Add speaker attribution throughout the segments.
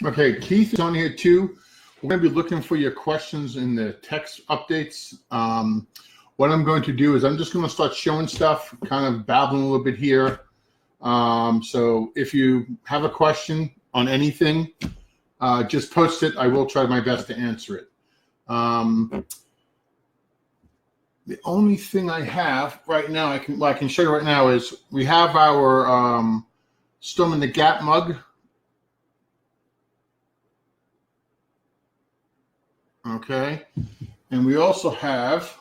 Speaker 1: Okay, Keith is on here too. We're going to be looking for your questions in the text updates. What I'm going to do is I'm just going to start showing stuff, kind of babbling a little bit here. So if you have a question on anything, just post it. I will try my best to answer it. The only thing I have right now, I can show you right now, is we have our Storm in the Gap mug. Okay, and we also have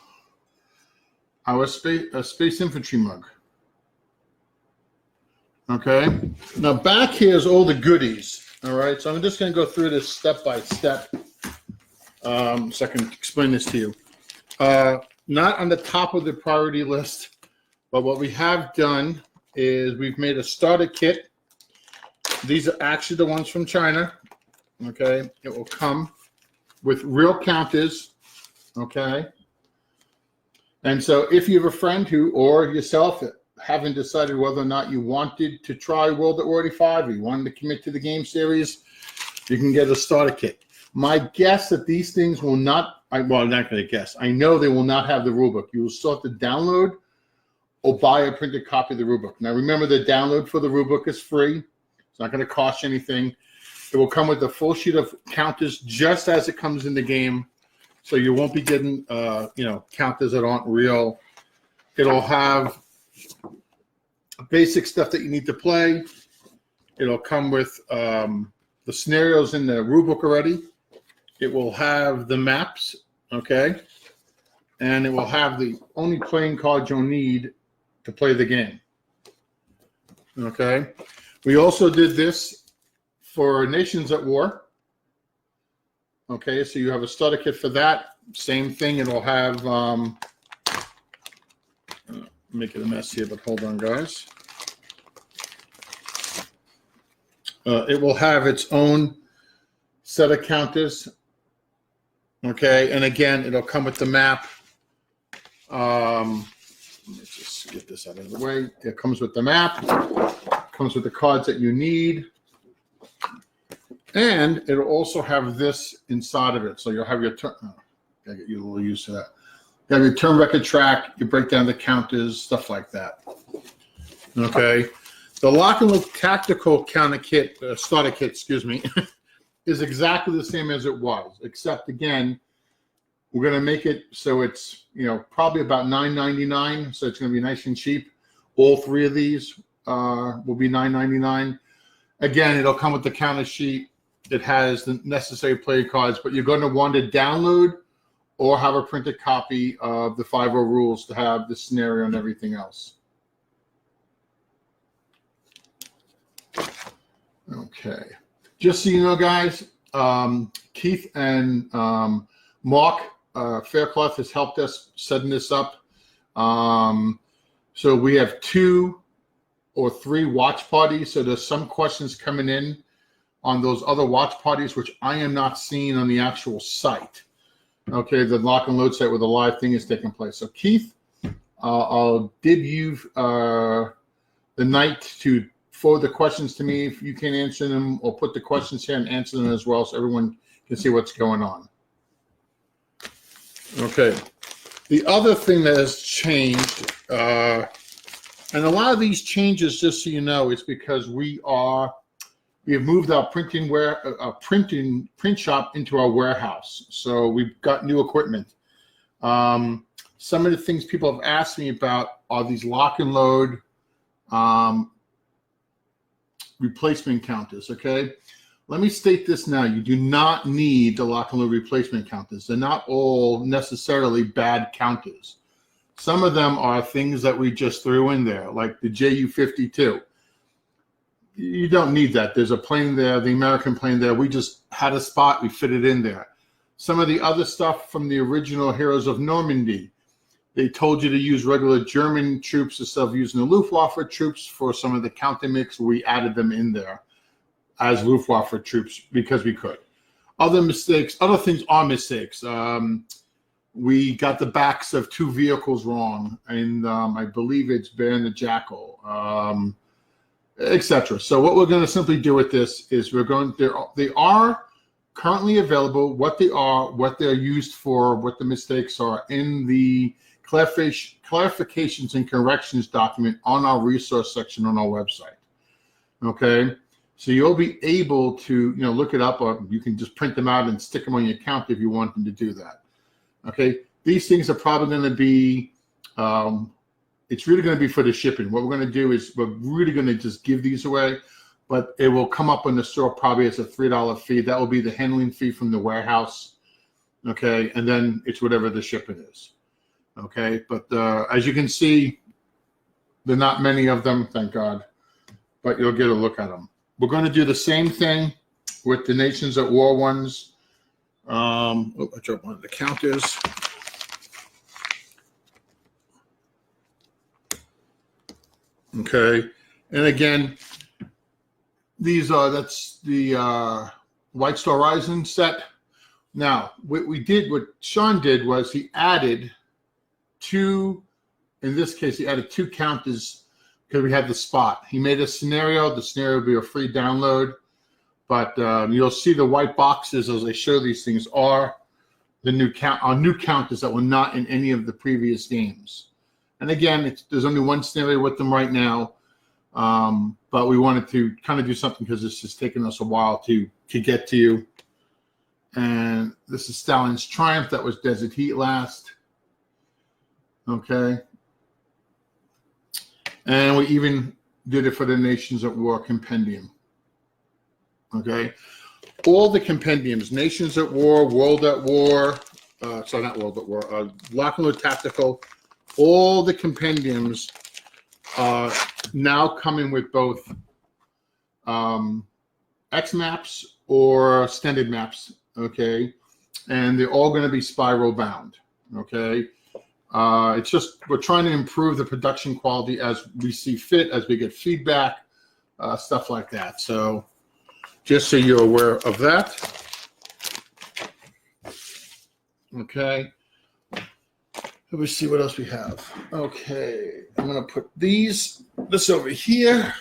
Speaker 1: our space infantry mug. Okay, now back here is all the goodies. All right, so I'm just going to go through this step by step, so I can explain this to you. Not on the top of the priority list, but what we have done is we've made a starter kit. These are actually the ones from China. Okay, it will come with real counters. Okay, and so if you have a friend who, or yourself, haven't decided whether or not you wanted to try World at War 85 or you wanted to commit to the game series, you can get a starter kit. My guess that these things will not, well, I'm not going to guess. I know they will not have the rulebook. You will still have to download or buy a printed copy of the rulebook. Now, remember, the download for the rulebook is free. It's not going to cost you anything. It will come with a full sheet of counters just as it comes in the game. So you won't be getting, counters that aren't real. It'll have basic stuff that you need to play. It'll come with the scenarios in the rulebook already. It will have the maps, okay? And it will have the only playing cards you'll need to play the game, okay? We also did this for Nations at War, okay? So you have a starter kit for that. Same thing, it'll have, making a mess here, but hold on, guys. It will have its own set of counters. Okay, and again, it'll come with the map. Let me just get this out of the way. It comes with the map, comes with the cards that you need, and it'll also have this inside of it. So you'll have your turn. Oh, gotta get you a little used to that. You have your turn record track. You break down the counters, stuff like that. Okay, the Lock and Load Tactical Counter Kit, starter kit, excuse me. Is exactly the same as it was, except again, we're going to make it so it's probably about $9.99, so it's going to be nice and cheap. All three of these will be $9.99. Again, it'll come with the counter sheet. It has the necessary play cards, but you're going to want to download or have a printed copy of the 5.0 rules to have the scenario and everything else. Okay. Just so you know, guys, Keith and Mark Faircloth has helped us setting this up. So we have 2 or 3 watch parties. So there's some questions coming in on those other watch parties, which I am not seeing on the actual site. Okay, the Lock and Load site where the live thing is taking place. So Keith, I'll give you the night to forward the questions to me if you can answer them, or put the questions here and answer them as well so everyone can see what's going on. Okay. The other thing that has changed, and a lot of these changes, just so you know, is because we have moved our print shop into our warehouse. So we've got new equipment. Some of the things people have asked me about are these Lock and Load replacement counters, okay? Let me state this now. You do not need the Lock and Load replacement counters. They're not all necessarily bad counters. Some of them are things that we just threw in there, like the JU-52. You don't need that. There's a plane there, the American plane there. We just had a spot, we fit it in there. Some of the other stuff from the original Heroes of Normandy, they told you to use regular German troops instead of using the Luftwaffe troops for some of the counter mix. We added them in there as Luftwaffe troops because we could. Other mistakes, other things are mistakes. We got the backs of 2 vehicles wrong, and I believe it's Bear and the Jackal. etc. So what we're going to simply do with this is they are currently available, what they are, what they're used for, what the mistakes are in the clarifications and corrections document on our resource section on our website. Okay, so you'll be able to look it up, or you can just print them out and stick them on your account if you want them to do that. Okay, these things are probably going to be it's really going to be for the shipping. What we're going to do is we're really going to just give these away, but it will come up in the store probably as a $3 fee. That will be the handling fee from the warehouse. Okay, and then it's whatever the shipping is. Okay, but as you can see, there are not many of them, thank God, but you'll get a look at them. We're going to do the same thing with the Nations at War ones. I dropped one of the counters. Okay, and again, that's the White Star Rising set. Now, what Sean did was he added two counters because we had the spot. He made a scenario. The scenario will be a free download, but you'll see the white boxes as I show these things are the new counters that were not in any of the previous games. And again, there's only one scenario with them right now, but we wanted to kind of do something because this has taken us a while to get to you. And this is Stalin's Triumph. That was Desert Heat last. Okay. And we even did it for the Nations at War compendium. Okay. All the compendiums, Nations at War, World at War, sorry, not World at War, Lock and Load Tactical, all the compendiums are now coming with both X maps or standard maps, okay? And they're all going to be spiral bound, okay? It's just we're trying to improve the production quality as we see fit, as we get feedback, stuff like that. So just so you're aware of that. Okay. Let me see what else we have. Okay, I'm going to put this over here.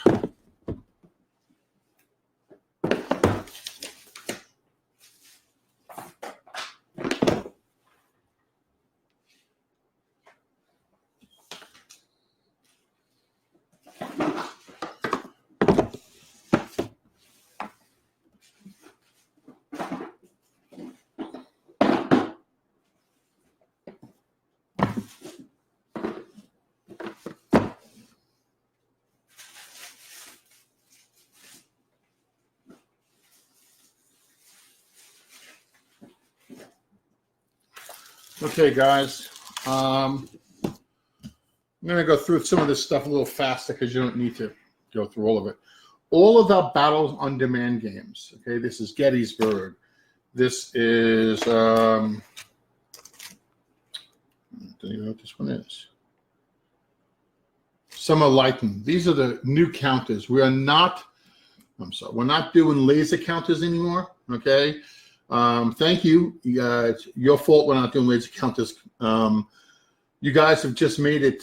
Speaker 1: Okay, guys, I'm going to go through some of this stuff a little faster because you don't need to go through all of it. All of our Battles on Demand games, okay, this is Gettysburg. This is, I don't even know what this one is. Summer Lightning. These are the new counters. We're not doing laser counters anymore, okay? Thank you. It's your fault we're not doing laser counters. You guys have just made it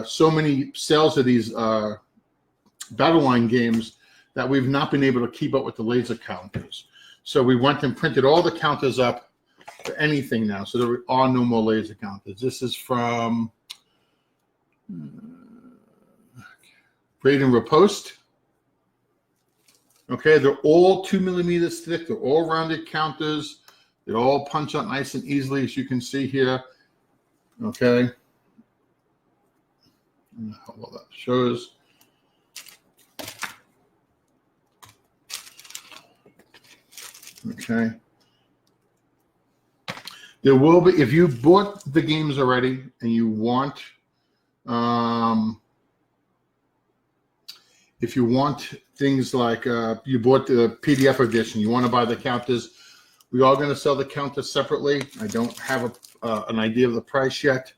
Speaker 1: so many sales of these battle line games that we've not been able to keep up with the laser counters. So we went and printed all the counters up for anything now. So there are no more laser counters. This is from Raid and Riposte. Okay, they're all 2 millimeters thick. They're all rounded counters. They all punch out nice and easily, as you can see here. Okay. How well that shows. Okay. There will be, if you bought the games already and you want, if you want things like you bought the PDF edition, you want to buy the counters, we are going to sell the counters separately. I don't have an idea of the price yet.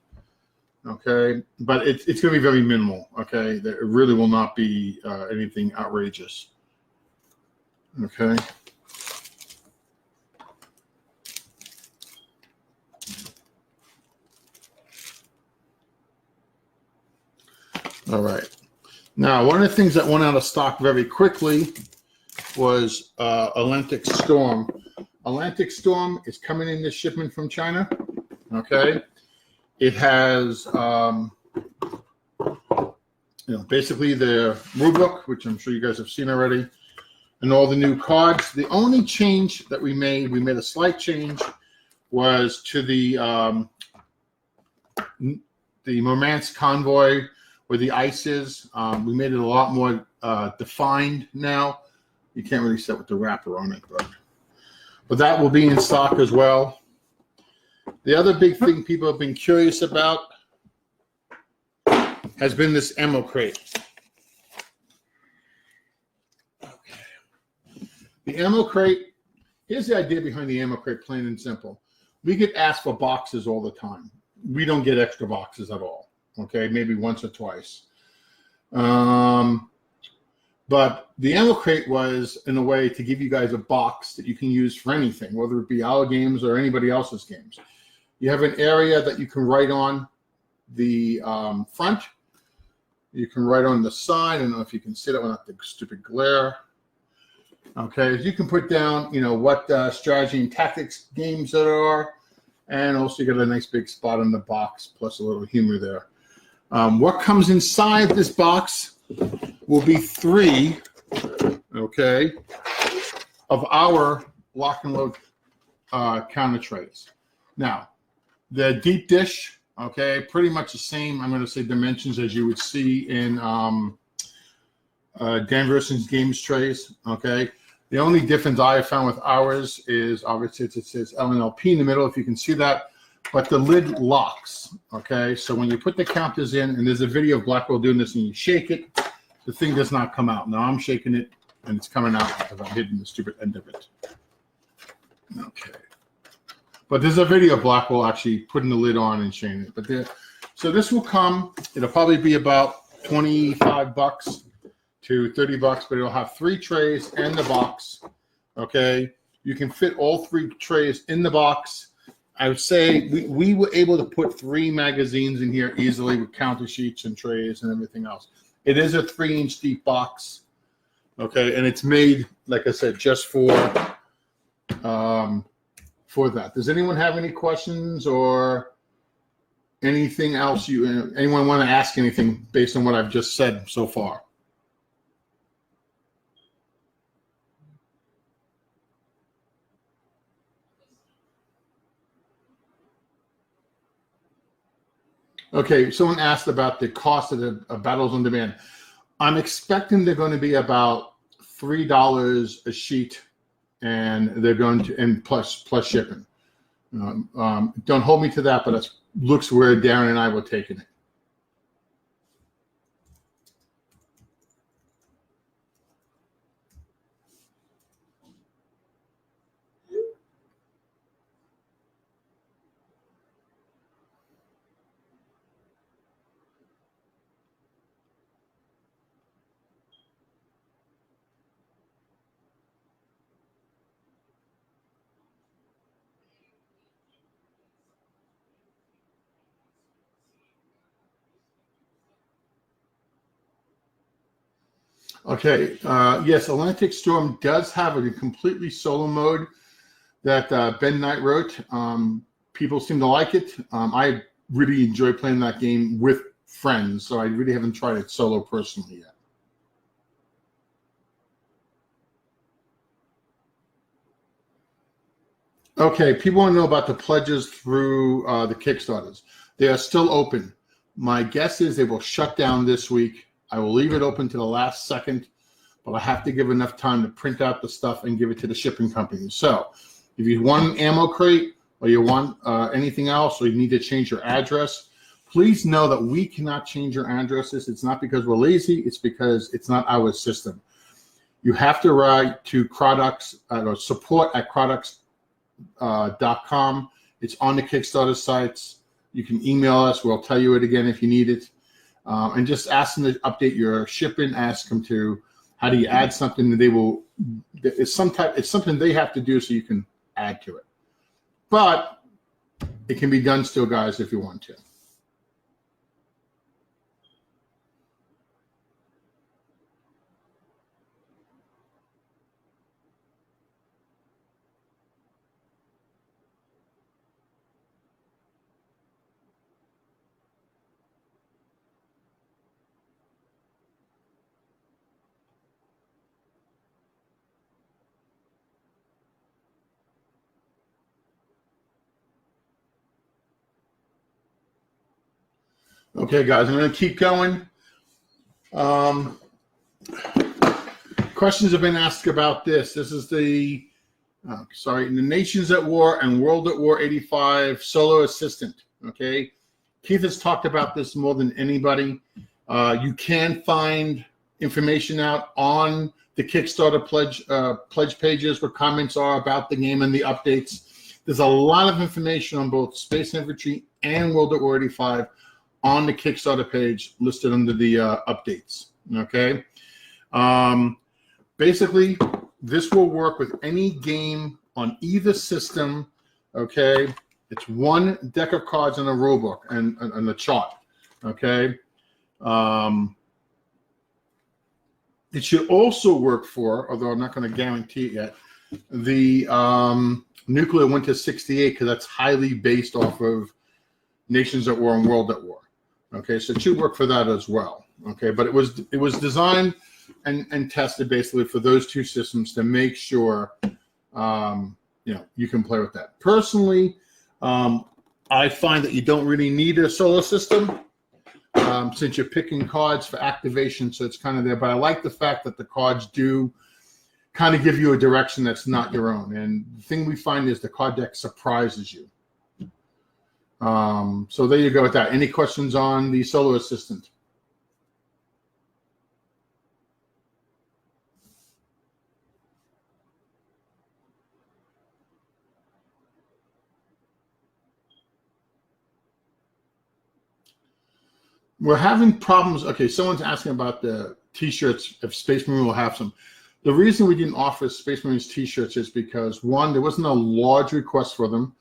Speaker 1: Okay, but it's going to be very minimal. Okay, it really will not be anything outrageous. Okay. All right. Now, one of the things that went out of stock very quickly was Atlantic Storm. Atlantic Storm is coming in this shipment from China. Okay, it has basically the rulebook, which I'm sure you guys have seen already, and all the new cards. The only change that we made a slight change, was to the Murmansk Convoy, where the ice is. We made it a lot more defined now. You can't really set with the wrapper on it, but that will be in stock as well. The other big thing people have been curious about has been this ammo crate. Okay. The ammo crate, here's the idea behind the ammo crate, plain and simple. We get asked for boxes all the time. We don't get extra boxes at all. Okay, maybe once or twice. But the ammo crate was, in a way, to give you guys a box that you can use for anything, whether it be our games or anybody else's games. You have an area that you can write on the front. You can write on the side. I don't know if you can see that without the stupid glare. Okay, you can put down, what strategy and tactics games there are, and also you got a nice big spot on the box, plus a little humor there. What comes inside this box will be 3, okay, of our lock and load counter trays. Now, the deep dish, okay, pretty much the same, I'm going to say, dimensions as you would see in Dan Verson's games trays, okay. The only difference I have found with ours is, obviously, it says LnLP in the middle, if you can see that, but the lid locks, okay? So when you put the counters in, and there's a video of Blackwell doing this, and you shake it, the thing does not come out. Now I'm shaking it, and it's coming out because I'm hitting the stupid end of it. Okay. But there's a video of Blackwell actually putting the lid on and shaking it. But so this will come, it'll probably be about $25 to $30, but it'll have 3 trays and the box, okay? You can fit all 3 trays in the box. I would say we were able to put 3 magazines in here easily with counter sheets and trays and everything else. It is a 3-inch deep box, okay? And it's made, like I said, just for that. Does anyone have any questions or anything else anyone want to ask anything based on what I've just said so far? Okay, someone asked about the cost of the Battles on Demand. I'm expecting they're going to be about $3 a sheet, and they're going to, and plus shipping. Don't hold me to that, but it looks where Darren and I were taking it. Okay, yes, Atlantic Storm does have a completely solo mode that Ben Knight wrote. People seem to like it. I really enjoy playing that game with friends, so I really haven't tried it solo personally yet. Okay, people want to know about the pledges through the Kickstarters. They are still open. My guess is they will shut down this week. I will leave it open to the last second, but I have to give enough time to print out the stuff and give it to the shipping company. So if you want an ammo crate or you want anything else, or you need to change your address, please know that we cannot change your addresses. It's not because we're lazy. It's because it's not our system. You have to write to Crawdux, or support@crawdux.com. It's on the Kickstarter sites. You can email us. We'll tell you it again if you need it. And just ask them to update your shipping. Ask them to, how do you add something that they will, it's something they have to do so you can add to it. But it can be done still, guys, if you want to. Okay, guys, I'm going to keep going. Questions have been asked about this. This is the, the Nations at War and World at War 85 Solo Assistant. Okay, Keith has talked about this more than anybody. You can find information out on the Kickstarter pledge pages where comments are about the game and the updates. There's a lot of information on both Space Infantry and World at War 85 on the Kickstarter page listed under the updates. Okay. Basically, this will work with any game on either system. Okay. It's one deck of cards in a rulebook and the chart. Okay. It should also work for, although I'm not going to guarantee it yet, the Nuclear Winter 68, because that's highly based off of Nations at War and World at War. Okay, so it should work for that as well. Okay, but it was designed and tested basically for those two systems to make sure you can play with that. Personally, I find that you don't really need a solo system since you're picking cards for activation, so it's kind of there. But I like the fact that the cards do kind of give you a direction that's not your own. And the thing we find is the card deck surprises you. So there you go with that. Any questions on the Solo Assistant? We're having problems. Okay, someone's asking about the T-shirts, if Space Marine will have some. The reason we didn't offer Space Marines T-shirts is because, one, there wasn't a large request for them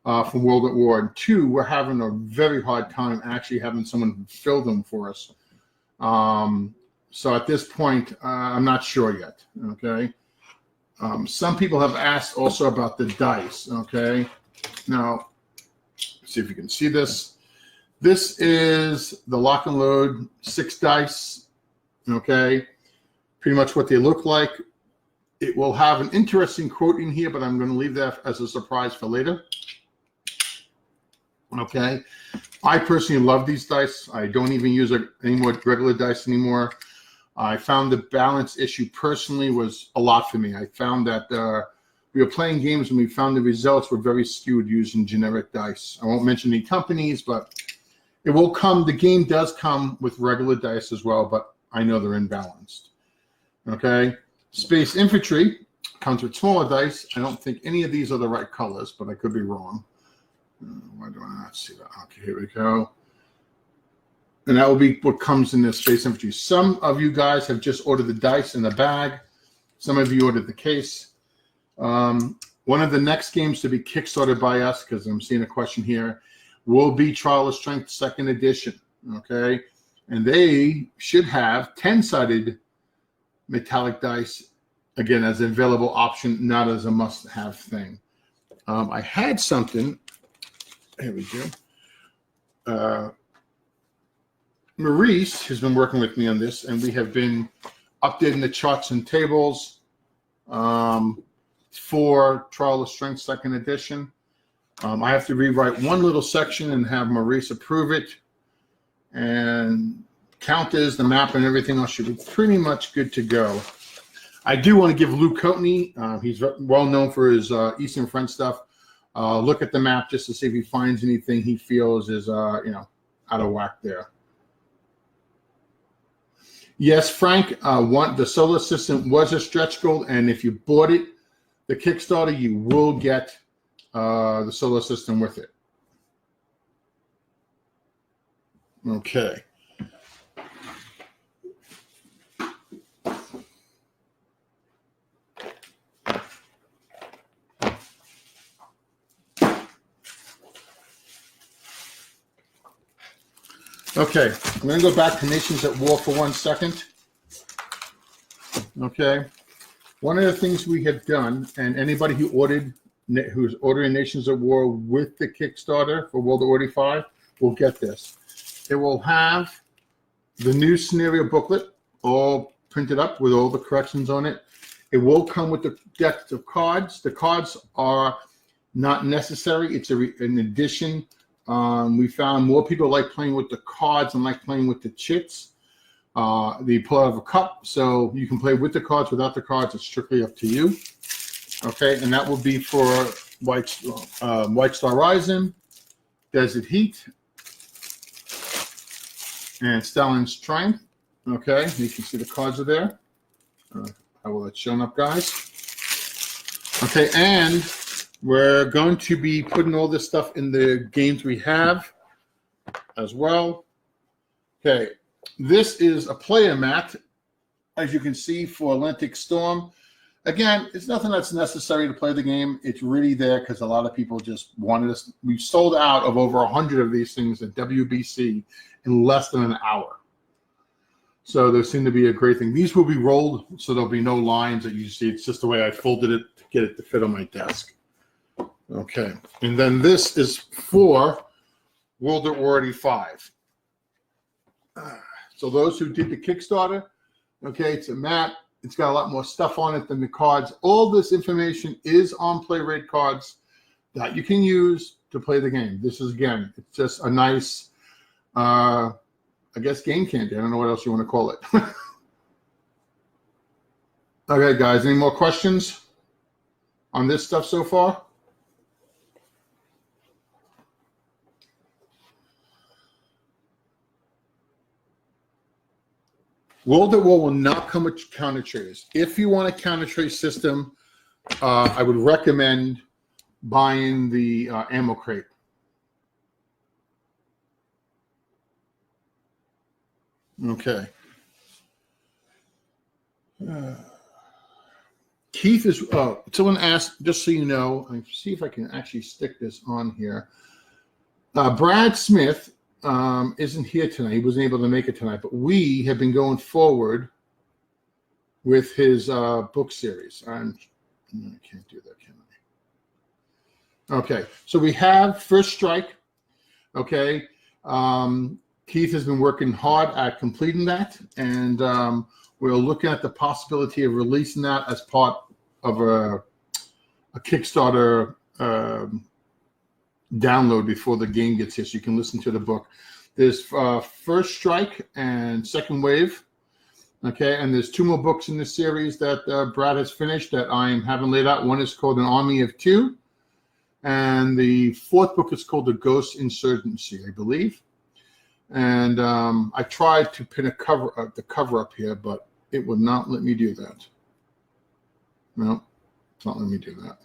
Speaker 1: from World at War, and two, we're having a very hard time actually having someone fill them for us. So at this point, I'm not sure yet, okay? Some people have asked also about the dice, okay? Now, let's see if you can see this. This is the Lock and Load 6 dice, okay? Pretty much what they look like. It will have an interesting quote in here, but I'm going to leave that as a surprise for later. Okay, I personally love these dice. I don't even use any more regular dice anymore. I found the balance issue personally was a lot for me. I found that we were playing games and we found the results were very skewed using generic dice. I won't mention any companies, but it will come. The game does come with regular dice as well, but I know they're imbalanced. Okay, Space Infantry comes with smaller dice. I don't think any of these are the right colors, but I could be wrong. Why do I not see that? Okay, here we go. And that will be what comes in this Space Infantry. Some of you guys have just ordered the dice in the bag. Some of you ordered the case. One of the next games to be kickstarted by us, because I'm seeing a question here, will be Trial of Strength 2nd Edition. Okay, and they should have 10-sided metallic dice, again, as an available option, not as a must-have thing. I had something. Here we go. Maurice has been working with me on this, and we have been updating the charts and tables for Trial of Strength 2nd Edition. I have to rewrite one little section and have Maurice approve it. And counters, the map, and everything else should be pretty much good to go. I do want to give Lou Coatney, he's well known for his Eastern Front stuff, look at the map just to see if he finds anything he feels is out of whack there. Yes, Frank, the Solar Assistant was a stretch goal, and if you bought it, the Kickstarter, you will get the Solar System with it. Okay. Okay, I'm going to go back to Nations at War for 1 second. Okay, one of the things we have done, and anybody who's ordering Nations at War with the Kickstarter for World War 85 will get this. It will have the new scenario booklet all printed up with all the corrections on it. It will come with the deck of cards. The cards are not necessary. It's an addition We found more people like playing with the cards and like playing with the chits. They pull out of a cup, so you can play with the cards, without the cards. It's strictly up to you. Okay, and that will be for White Star Rising, Desert Heat, and Stalin's Strength. Okay, you can see the cards are there. How will it shown up, guys? Okay, and we're going to be putting all this stuff in the games we have as well. Okay, this is a player mat, as you can see, for Atlantic Storm. Again, it's nothing that's necessary to play the game. It's really there because a lot of people just wanted us. We've sold out of over 100 of these things at WBC in less than an hour. So there seemed to be a great thing. These will be rolled, so there'll be no lines that you see. It's just the way I folded it to get it to fit on my desk. Okay, and then this is for World at War 85. So those who did the Kickstarter, okay, it's a map. It's got a lot more stuff on it than the cards. All this information is on Play Rate cards that you can use to play the game. This is, again, it's just a nice, I guess, game candy. I don't know what else you want to call it. Okay, guys, any more questions on this stuff so far? World at War will not come with counter trays. If you want a counter tray system, I would recommend buying the ammo crate. Okay. Keith is, someone asked, just so you know, I see if I can actually stick this on here. Brad Smith isn't here tonight. He wasn't able to make it tonight, but we have been going forward with his book series. I can't do that, can I? Okay, so we have First Strike. Okay. Keith has been working hard at completing that, and we're looking at the possibility of releasing that as part of a Kickstarter download before the game gets here, so you can listen to the book. There's First Strike and Second Wave, okay, and there's 2 more books in this series that Brad has finished that I am having laid out. One is called An Army of Two, and the 4th book is called The Ghost Insurgency, I believe. And I tried to pin the cover up here, but it would not let me do that. No, it's not letting me do that.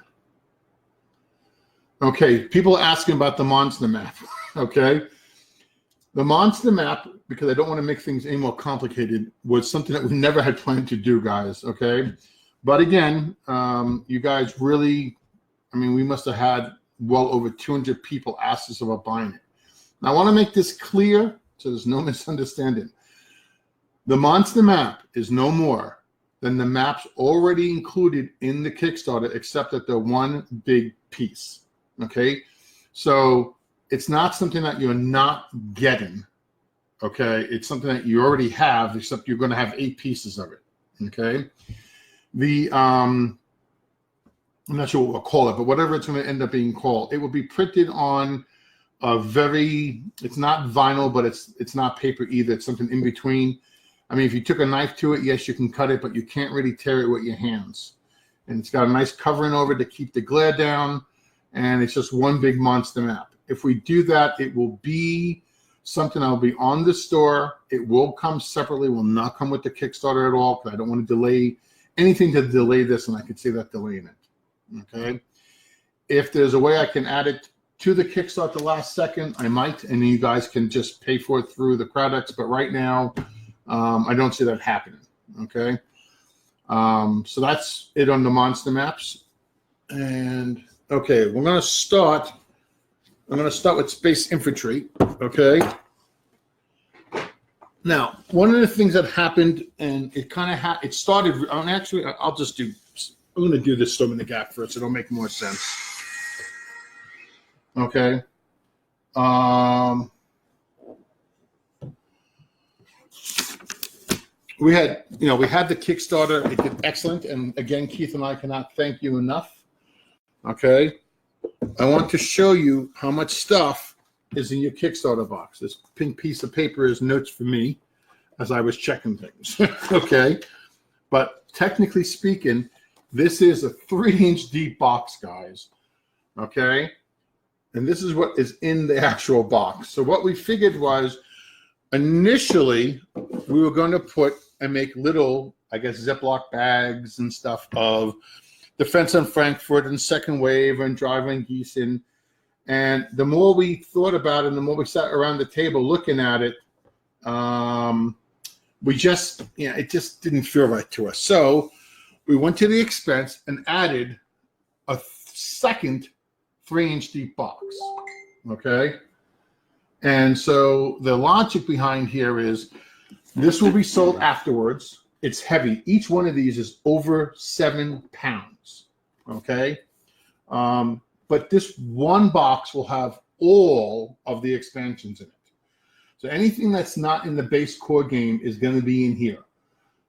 Speaker 1: Okay, people are asking about the monster map. Okay, the monster map, because I don't want to make things any more complicated, was something that we never had planned to do, guys. Okay, but again, you guys really, I mean, we must have had well over 200 people ask us about buying it. Now, I want to make this clear so there's no misunderstanding. The monster map is no more than the maps already included in the Kickstarter, except that they're one big piece. Okay, so it's not something that you're not getting. Okay, it's something that you already have, except you're going to have 8 pieces of it. Okay, the I'm not sure what we'll call it, but whatever it's going to end up being called, it will be printed on a very, it's not vinyl, but it's not paper either. It's something in between. I mean, if you took a knife to it, yes, you can cut it, but you can't really tear it with your hands. And it's got a nice covering over it to keep the glare down. And it's just one big monster map. If we do that, it will be something that'll be on the store. It will come separately, will not come with the Kickstarter at all, because I don't want to delay anything to delay this, and I can see that delaying it. Okay. If there's a way I can add it to the Kickstarter last second, I might, and then you guys can just pay for it through the Crowdex. But right now, I don't see that happening. Okay. So that's it on the monster maps. And okay, we're going to start. I'm going to start with Space Infantry. Okay. Now, one of the things that happened, and it kind of it started. Actually, I'll just do. I'm going to do this Storm in the Gap first. It'll make more sense. Okay. We had the Kickstarter. It did excellent, and again, Keith and I cannot thank you enough. Okay. I want to show you how much stuff is in your Kickstarter box. This pink piece of paper is notes for me as I was checking things. Okay. But technically speaking, this is a 3-inch deep box, guys. Okay. And this is what is in the actual box. So what we figured was initially we were going to put and make little, I guess, Ziploc bags and stuff of Defense on Frankfurt and Second Wave and Driving Gießen. And the more we thought about it, and the more we sat around the table looking at it, we just, it just didn't feel right to us. So we went to the expense and added a second 3-inch deep box. Okay. And so the logic behind here is this will be sold afterwards. It's heavy. Each one of these is over 7 pounds. Okay. But this one box will have all of the expansions in it. So anything that's not in the base core game is going to be in here.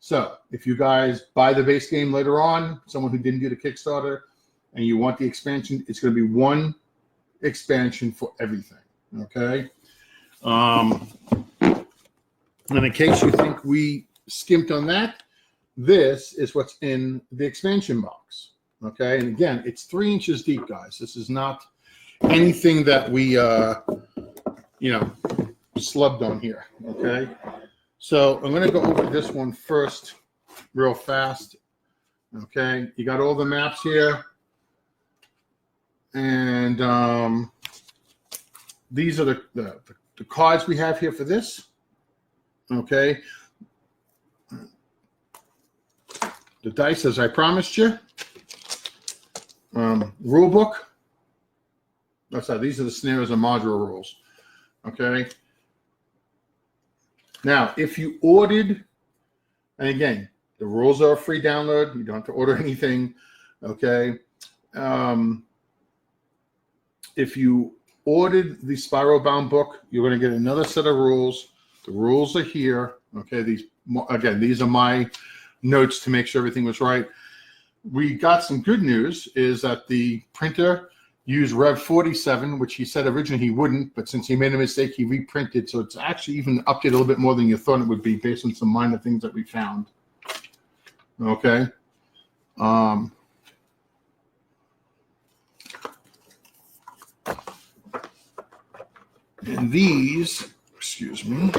Speaker 1: So if you guys buy the base game later on, someone who didn't do the Kickstarter, and you want the expansion, it's going to be one expansion for everything. Okay. And in case you think we skimped on that, this is what's in the expansion box. Okay. And again, it's 3 inches deep, guys. This is not anything that we, slubbed on here. Okay. So I'm going to go over this one first real fast. Okay. You got all the maps here. And these are the cards we have here for this. Okay. The dice, as I promised you. Rule book. That's how these are the snares and module rules. Okay. Now, if you ordered, and again, the rules are a free download. You don't have to order anything. Okay. If you ordered the Spiral Bound book, you're going to get another set of rules. The rules are here. Okay. These are my notes to make sure everything was right. We got some good news is that the printer used Rev 47, which he said originally he wouldn't, but since he made a mistake, he reprinted. So it's actually even updated a little bit more than you thought it would be based on some minor things that we found. Okay. And these, excuse me,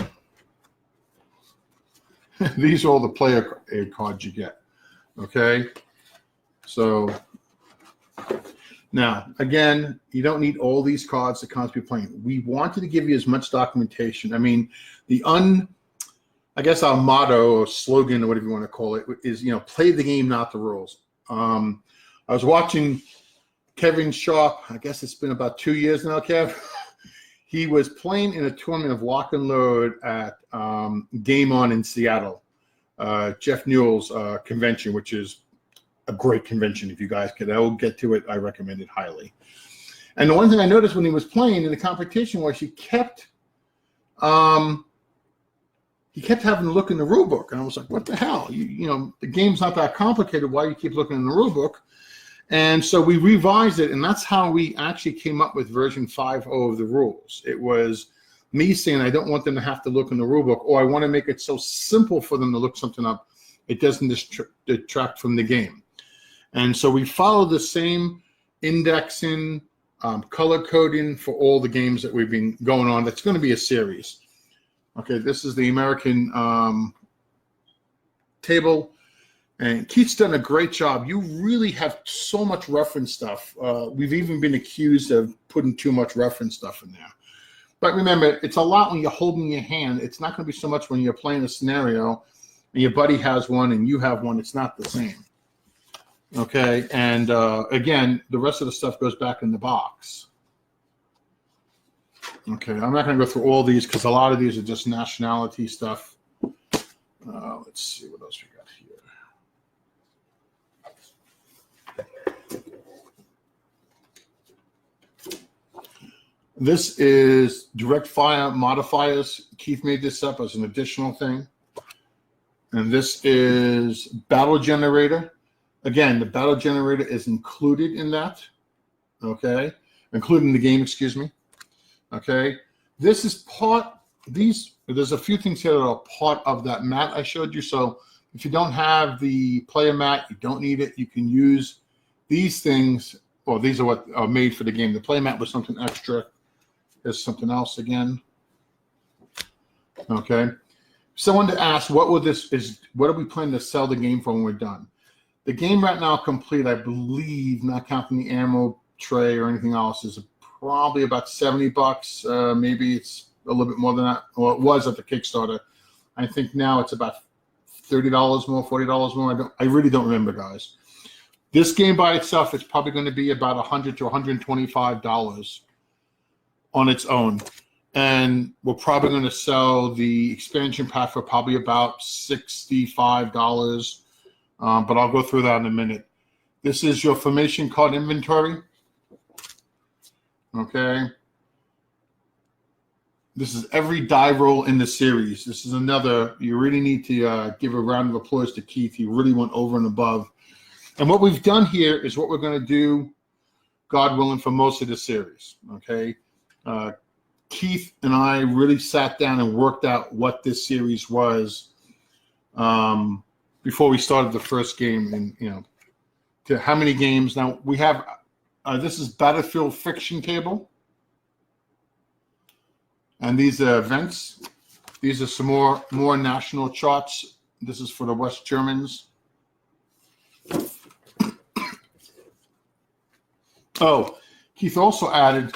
Speaker 1: these are all the player aid cards you get. Okay. So now, again, you don't need all these cards to constantly be playing. We wanted to give you as much documentation. I mean, I guess our motto or slogan or whatever you want to call it is, play the game, not the rules. I was watching Kevin Sharp. I guess it's been about 2 years now, Kev. He was playing in a tournament of Lock and Load at Game On in Seattle, Jeff Newell's convention, which is a great convention. If you guys could ever get to it, I recommend it highly. And the one thing I noticed when he was playing in the competition was he kept having to look in the rule book. And I was like, what the hell? The game's not that complicated. Why do you keep looking in the rule book? And so we revised it, and that's how we actually came up with version 5.0 of the rules. It was me saying I don't want them to have to look in the rule book, or I want to make it so simple for them to look something up it doesn't detract from the game. And so we follow the same indexing, color coding for all the games that we've been going on. That's going to be a series. Okay, this is the American table. And Keith's done a great job. You really have so much reference stuff. We've even been accused of putting too much reference stuff in there. But remember, it's a lot when you're holding your hand. It's not going to be so much when you're playing a scenario and your buddy has one and you have one. It's not the same. Okay, and again, the rest of the stuff goes back in the box. Okay, I'm not going to go through all these because a lot of these are just nationality stuff. Let's see what else we got here. This is direct fire modifiers. Keith made this up as an additional thing. And this is battle generator. Again, the battle generator is included in that. Okay, including the game, excuse me. Okay, this is part. There's a few things here that are part of that mat I showed you. So if you don't have the player mat, you don't need it. You can use these things. Well, these are what are made for the game. The player mat was something extra. There's something else again. Okay. Someone to ask, what are we planning to sell the game for when we're done? The game right now complete, I believe, not counting the ammo tray or anything else, is probably about $70. Maybe it's a little bit more than that. Well, it was at the Kickstarter. I think now it's about $30 more, $40 more. I really don't remember, guys. This game by itself is probably going to be about $100 to $125 on its own. And we're probably going to sell the expansion pack for probably about $65. But I'll go through that in a minute. This is your formation card inventory. Okay. This is every die roll in the series. This is another, you really need to give a round of applause to Keith. He really went over and above. And what we've done here is what we're going to do, God willing, for most of the series. Okay. Keith and I really sat down and worked out what this series was before we started the first game, and to how many games. Now we have this is Battlefield Fiction Table, and these are events. These are some more national charts. This is for the West Germans. Oh, Keith also added,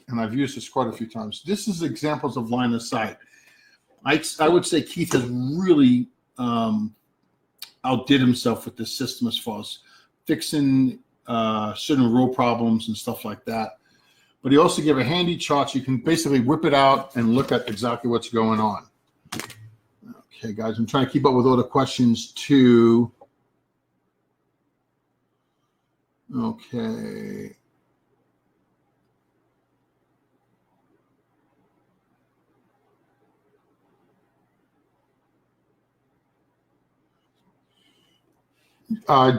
Speaker 1: and I've used this quite a few times, this is examples of line of sight. I would say Keith has really outdid himself with this system as far as fixing certain row problems and stuff like that. But he also gave a handy chart so you can basically whip it out and look at exactly what's going on. Okay, guys, I'm trying to keep up with all the questions too. Okay.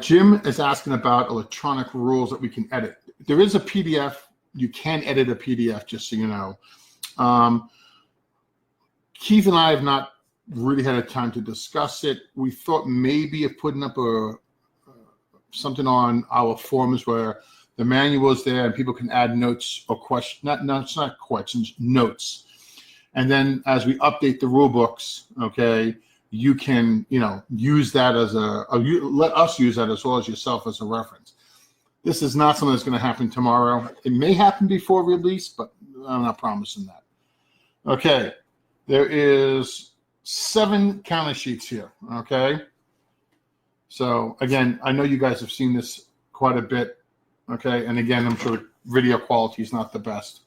Speaker 1: Jim is asking about electronic rules that we can edit. There is a PDF. You can edit a PDF, just so you know. Keith and I have not really had a time to discuss it. We thought maybe of putting up something on our forums where the manual is there and people can add notes or questions, not questions, notes. And then as we update the rule books, okay, you can, use that as let us use that as well as yourself as a reference. This is not something that's going to happen tomorrow. It may happen before release, but I'm not promising that. Okay, there is 7 counter sheets here, okay? So again, I know you guys have seen this quite a bit, okay? And again, I'm sure video quality is not the best.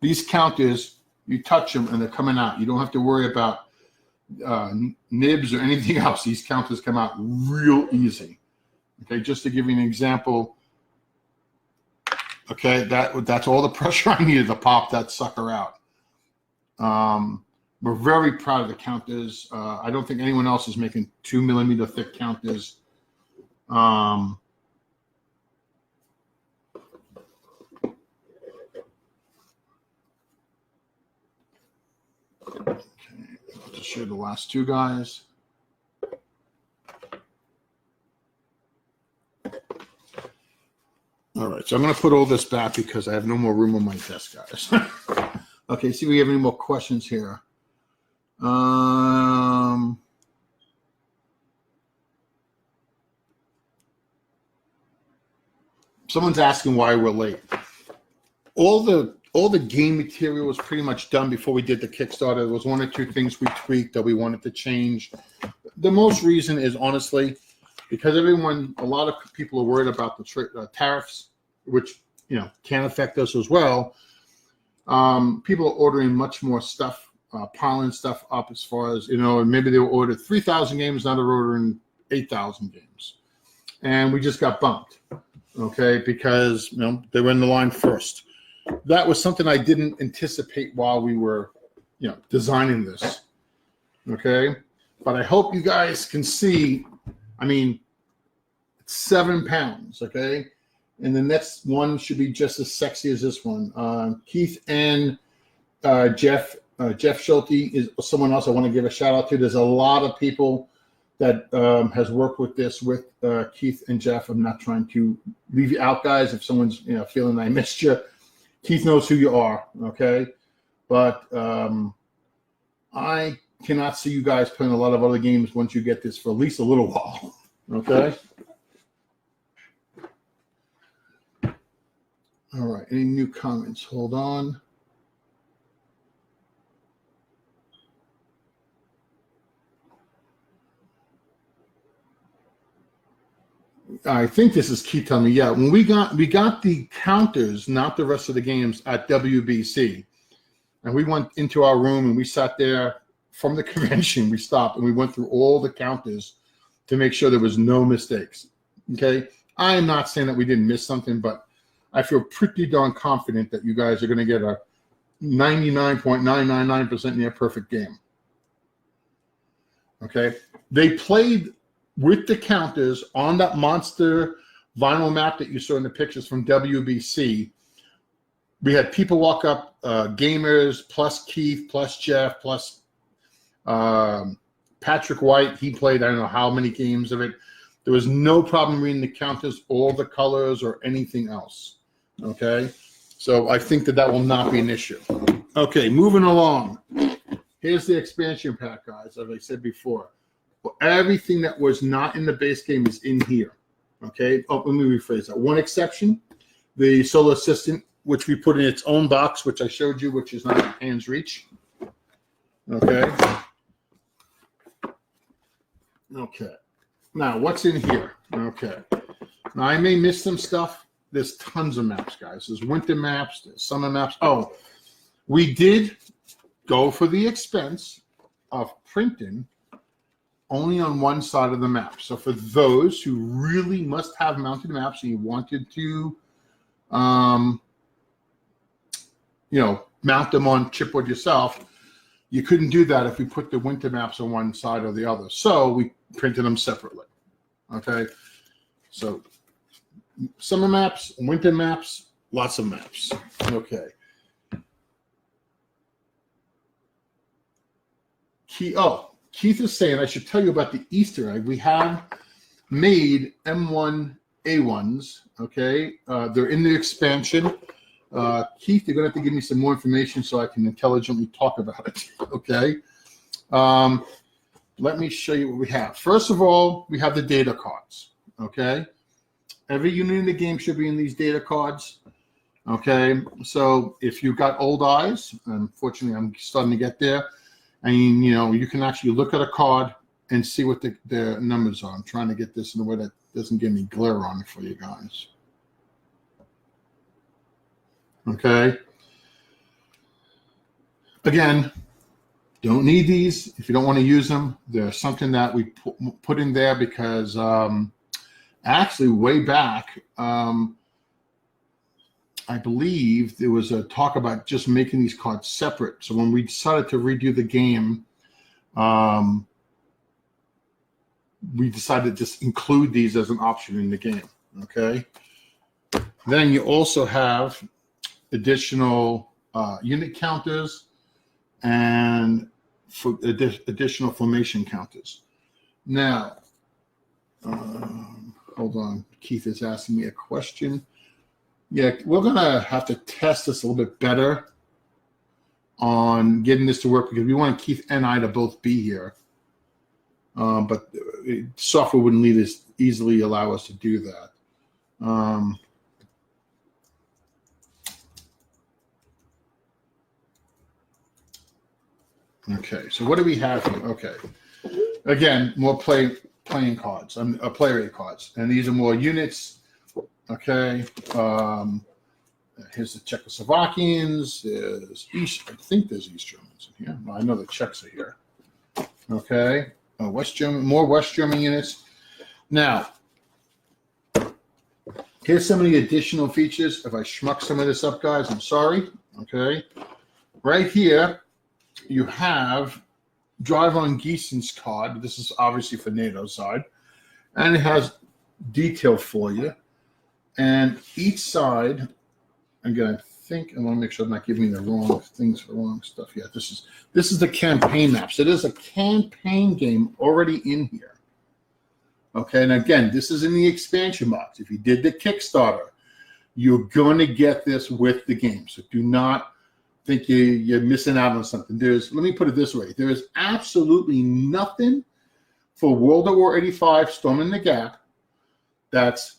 Speaker 1: These counters, you touch them and they're coming out. You don't have to worry about nibs or anything else. These counters come out real easy. Okay, just to give you an example. Okay, that's all the pressure I needed to pop that sucker out. We're very proud of the counters. I don't think anyone else is making 2 millimeter thick counters. Okay, I'll just show the last 2 guys. All right, so I'm going to put all this back because I have no more room on my desk, guys. Okay, see if we have any more questions here. Someone's asking why we're late. All the game material was pretty much done before we did the Kickstarter. There was 1 or 2 things we tweaked that we wanted to change. The most reason is honestly because a lot of people are worried about the tariffs, which can affect us as well. People are ordering much more stuff, piling stuff up as far as and maybe they ordered 3,000 games, now they're ordering 8,000 games, and we just got bumped. Okay, because they were in the line first. That was something I didn't anticipate while we were, designing this. Okay, but I hope you guys can see. I mean, 7 pounds, okay? And the next one should be just as sexy as this one. Keith and Jeff Schulte is someone else I want to give a shout out to. There's a lot of people that has worked with this with Keith and Jeff. I'm not trying to leave you out, guys. If someone's feeling I missed you, Keith knows who you are, okay? But I cannot see you guys playing a lot of other games once you get this for at least a little while, okay? All right, any new comments? Hold on. I think this is Keith telling me, yeah, when we got the counters, not the rest of the games, at WBC. And we went into our room and we sat there from the convention. We stopped and we went through all the counters to make sure there was no mistakes. Okay. I am not saying that we didn't miss something, but I feel pretty darn confident that you guys are going to get a 99.999% near perfect game. Okay. They played with the counters on that monster vinyl map that you saw in the pictures from WBC. We had people walk up, gamers, plus Keith, plus Jeff, plus Patrick White. He played, I don't know how many games of it. There was no problem reading the counters, all the colors, or anything else. Okay? So I think that will not be an issue. Okay, moving along. Here's the expansion pack, guys, as I said before. Everything that was not in the base game is in here. Okay? Oh, let me rephrase that. One exception, the Solo Assistant, which we put in its own box, which I showed you, which is not in hand's reach. Okay. Okay. Now, what's in here? Okay. Now, I may miss some stuff. There's tons of maps, guys. There's winter maps, there's summer maps. Oh, we did go for the expense of printing only on one side of the map. So for those who really must have mounted maps and you wanted to mount them on chipboard yourself, you couldn't do that if we put the winter maps on one side or the other. So we printed them separately. Okay. So summer maps, winter maps, lots of maps. Okay. Keith is saying I should tell you about the Easter egg. We have made M1A1s. Okay. They're in the expansion. Keith, you're going to have to give me some more information so I can intelligently talk about it. Okay. Let me show you what we have. First of all, we have the data cards. Okay. Every unit in the game should be in these data cards. Okay. So if you've got old eyes, unfortunately, I'm starting to get there, and you can actually look at a card and see what the numbers are. I'm trying to get this in a way that doesn't give me glare on it for you guys. Okay. Again, don't need these if you don't want to use them. There's something that we put in there because actually way back, I believe there was a talk about just making these cards separate. So when we decided to redo the game, we decided to just include these as an option in the game. Okay. Then you also have additional unit counters and additional formation counters. Now, hold on. Keith is asking me a question. Yeah, we're going to have to test this a little bit better on getting this to work because we want Keith and I to both be here. But software wouldn't easily allow us to do that. Okay, so what do we have here? Okay, again, more playing cards, player aid cards, and these are more units. Okay, here's the Czechoslovakians. There's I think there's East Germans in here. Well, I know the Czechs are here. Okay, West German, more West German units. Now, here's some of the additional features. If I schmuck some of this up, guys, I'm sorry. Okay, right here. You have Drive on Giesen's card. This is obviously for NATO's side. And it has detail for you. And each side, again, I want to make sure I'm not giving you the wrong things for the wrong stuff. Yeah, this is the campaign map. So there's a campaign game already in here. Okay, and again, this is in the expansion box. If you did the Kickstarter, you're going to get this with the game. So do not think you're missing out on something. Let me put it this way. There is absolutely nothing for World at War 85 Storming the Gap that's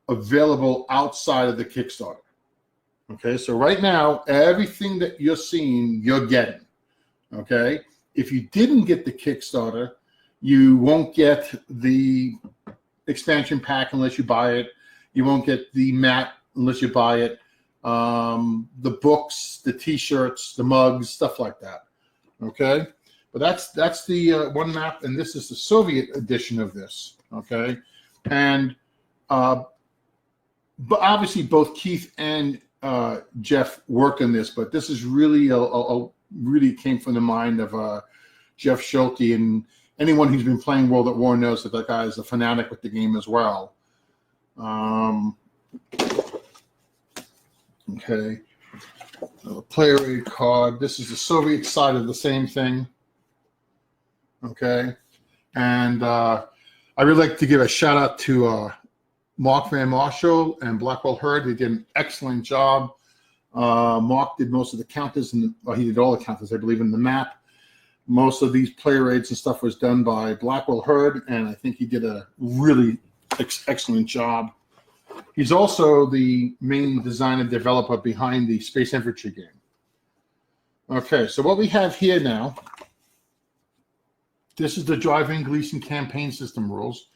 Speaker 1: available outside of the Kickstarter. Okay, so right now, everything that you're seeing, you're getting. Okay, if you didn't get the Kickstarter, you won't get the expansion pack unless you buy it. You won't get the mat unless you buy it. The books, the T-shirts, the mugs, stuff like that. Okay, but that's the one map, and this is the Soviet edition of this. Okay, and but obviously both Keith and Jeff worked on this, but this is really really came from the mind of Jeff Schulte, and anyone who's been playing World at War knows that guy is a fanatic with the game as well. Okay, player aid card. This is the Soviet side of the same thing. Okay, and I really like to give a shout out to Mark Van Marshall and Blackwell Hurd. They did an excellent job. Mark did most of the counters, he did all the counters, I believe, in the map. Most of these player aids and stuff was done by Blackwell Hurd, and I think he did a really excellent job. He's also the main designer and developer behind the Space Infantry game. Okay, so what we have here now, this is the Driving Gleason campaign system rules.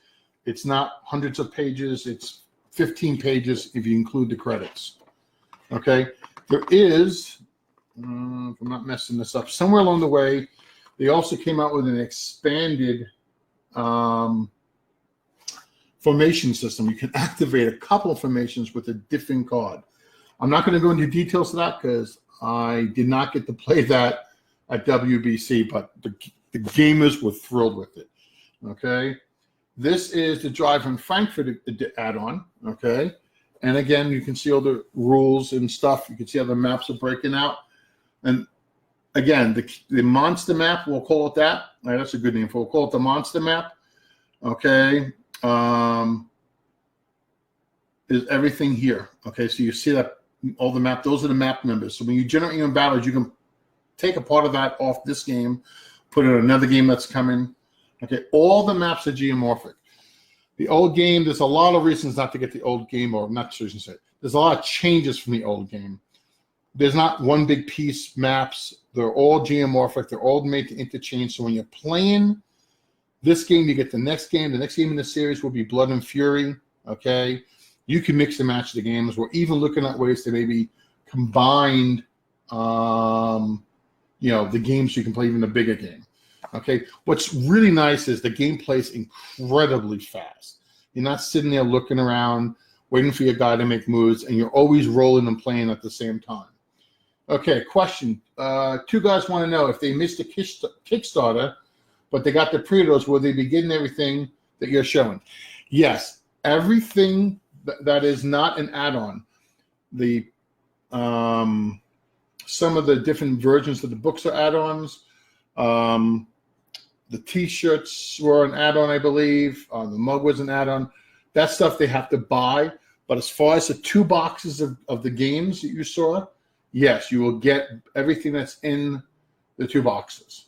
Speaker 1: It's not hundreds of pages. It's 15 pages if you include the credits. Okay, there is, if I'm not messing this up, somewhere along the way, they also came out with an expanded formation system. You can activate a couple of formations with a different card. I'm not going to go into details of that because I did not get to play that at WBC, but the gamers were thrilled with it. Okay. This is the Drive in Frankfurt add-on, okay? And again, you can see all the rules and stuff. You can see how the maps are breaking out. And again, the monster map, we'll call it that. All right, that's a good name for it. We'll call it the monster map, okay? Is everything here, okay? So you see that all the map, those are the map numbers. So when you generate your own battles, you can take a part of that off this game, put it in another game that's coming. Okay, all the maps are geomorphic. The old game, there's a lot of reasons not to get the old game, or not to say, there's a lot of changes from the old game. There's not one big piece maps. They're all geomorphic. They're all made to interchange. So when you're playing this game, you get the next game. The next game in the series will be Blood and Fury, okay? You can mix and match the games. We're even looking at ways to maybe combine, the games so you can play even a bigger game. Okay, what's really nice is the game plays incredibly fast. You're not sitting there looking around, waiting for your guy to make moves, and you're always rolling and playing at the same time. Okay, question. Two guys want to know if they missed a Kickstarter, but they got the pre-orders, will they be getting everything that you're showing? Yes, everything that is not an add-on. The some of the different versions of the books are add-ons. The T-shirts were an add-on, I believe. The mug was an add-on. That stuff they have to buy. But as far as the 2 boxes of the games that you saw, yes, you will get everything that's in the 2 boxes.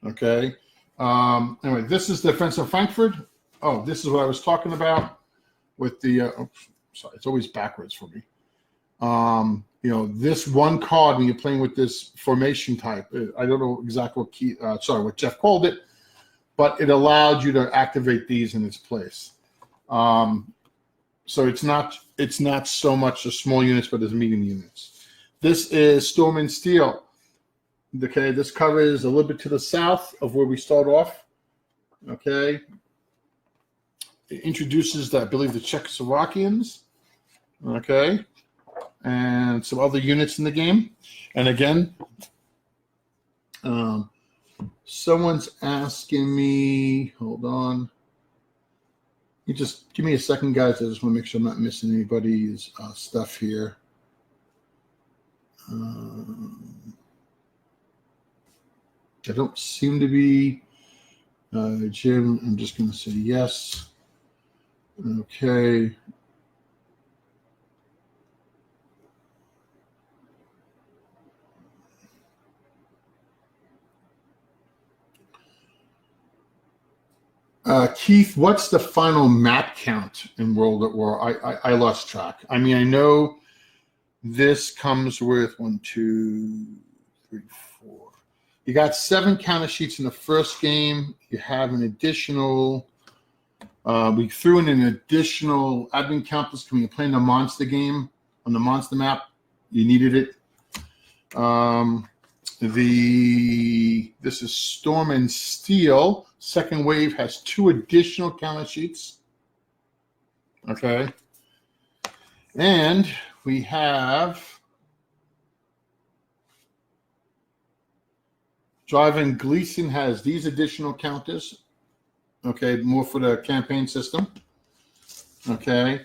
Speaker 1: Okay. Anyway, this is Defense of Frankfurt. Oh, this is what I was talking about with the. Sorry, it's always backwards for me. This one card when you're playing with this formation type, I don't know exactly what Jeff called it, but it allowed you to activate these in its place. So it's not so much the small units, but as medium units. This is Storm and Steel. Okay, this covers a little bit to the south of where we start off. Okay, it introduces, I believe, the Czechoslovakians. Okay. And some other units in the game. And again, Someone's asking me, hold on. You just give me a second, guys. I just want to make sure I'm not missing anybody's stuff here. I don't seem to be. Jim, I'm just going to say yes. Okay. Keith, what's the final map count in World at War? I lost track. I mean, I know this comes with 1, 2, 3, 4. You got 7 counter sheets in the first game. You have an additional. We threw in an additional admin counters when you're playing the monster game on the monster map. You needed it. This is Storm and Steel. Second wave has 2 additional counter sheets. Okay. And we have Driving Gleason has these additional counters. Okay, more for the campaign system. Okay.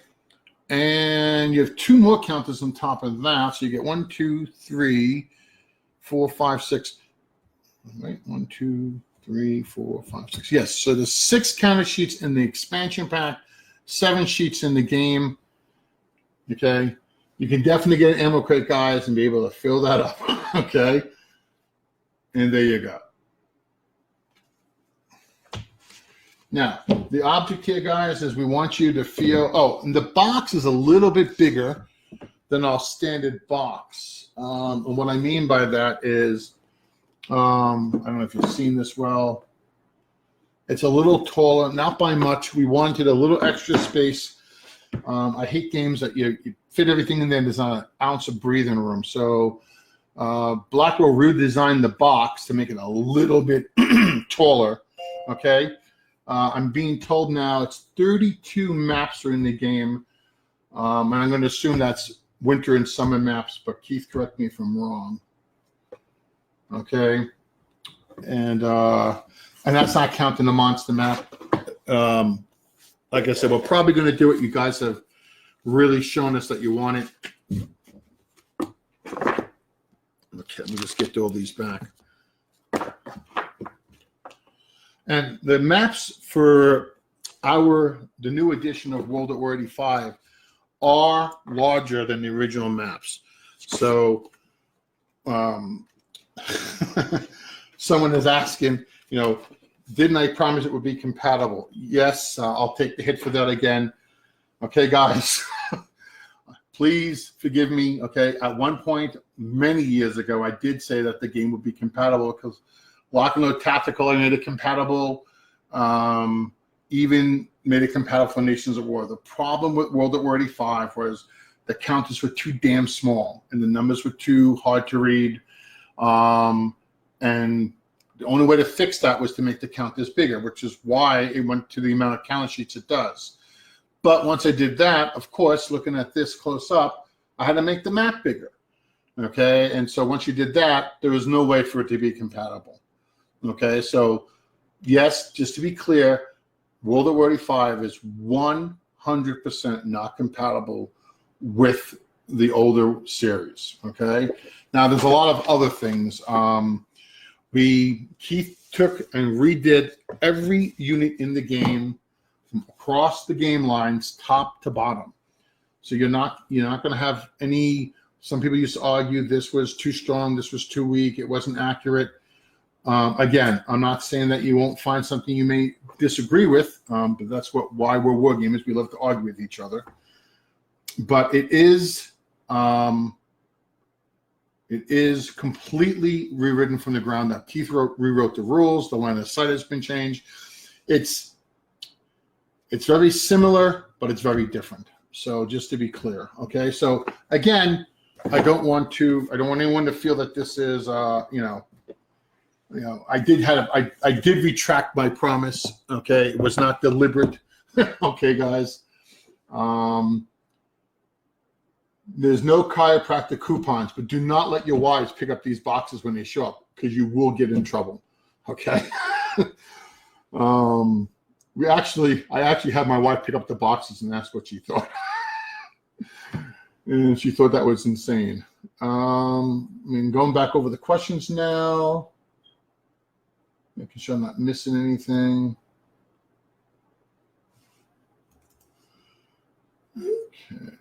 Speaker 1: And you have 2 more counters on top of that. So you get 1, 2, 3, 4, 5, 6. Right, 1, 2, 3, 4, 5, 6. Yes, so there's 6 counter sheets in the expansion pack, 7 sheets in the game. Okay, you can definitely get an ammo crate, guys, and be able to fill that up. Okay, and there you go. Now, the object here, guys, is we want you to feel. Oh, and the box is a little bit bigger than our standard box. And what I mean by that is, I don't know if you've seen this well. It's a little taller, not by much. We wanted a little extra space. I hate games that you fit everything in there. There's not an ounce of breathing room. So Blackwell redesigned the box to make it a little bit taller. Okay. I'm being told now it's 32 maps are in the game. And I'm going to assume that's winter and summer maps, but Keith, correct me if I'm wrong. Okay. And that's not counting the monster map. Like I said, we're probably going to do it. You guys have really shown us that you want it. Okay, let me just get all these back. And the maps for the new edition of World at War 85 are larger than the original maps. So someone is asking, didn't I promise it would be compatible? Yes, I'll take the hit for that again. Okay, guys, please forgive me. Okay, at one point, many years ago, I did say that the game would be compatible because Lock and Load Tactical, I made it compatible. Even made it compatible for Nations at War. The problem with World at War 85 was the counters were too damn small and the numbers were too hard to read. And the only way to fix that was to make the counters bigger, which is why it went to the amount of counter sheets it does. But once I did that, of course, looking at this close up, I had to make the map bigger. Okay, and so once you did that, there was no way for it to be compatible. Okay, so yes, just to be clear, World at War 85 is 100% not compatible with the older series. Okay, now there's a lot of other things. Keith took and redid every unit in the game from across the game lines, top to bottom. So you're not going to have any. Some people used to argue this was too strong, this was too weak, it wasn't accurate. Again, I'm not saying that you won't find something you may disagree with, but that's why we're war gamers. We love to argue with each other. But it is completely rewritten from the ground up. Keith rewrote the rules. The line of sight has been changed. It's very similar, but it's very different. So just to be clear, okay. So again, I don't want anyone to feel that this is I did retract my promise. Okay, it was not deliberate. Okay, guys. There's no chiropractic coupons, but do not let your wives pick up these boxes when they show up because you will get in trouble. Okay. I actually had my wife pick up the boxes and ask what she thought. And she thought that was insane. Going back over the questions now, making sure I'm not missing anything. Okay.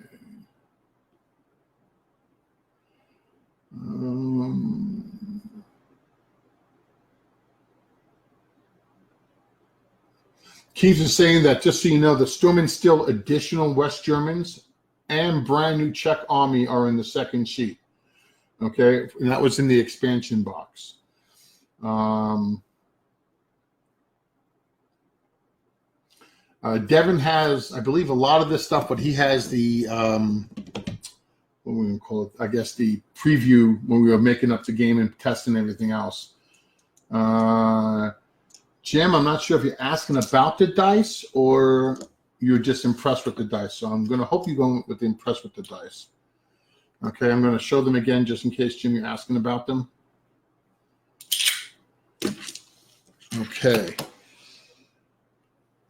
Speaker 1: Keith is saying that, just so you know, the Storm and Steel additional West Germans and brand new Czech army are in the second sheet. Okay, and that was in the expansion box. Devin has, I believe, a lot of this stuff, but he has the what we call it, I guess, the preview when we were making up the game and testing everything else. Jim, I'm not sure if you're asking about the dice or you're just impressed with the dice. So I'm going to hope you're going with the impressed with the dice. Okay, I'm going to show them again just in case, Jim, you're asking about them. Okay.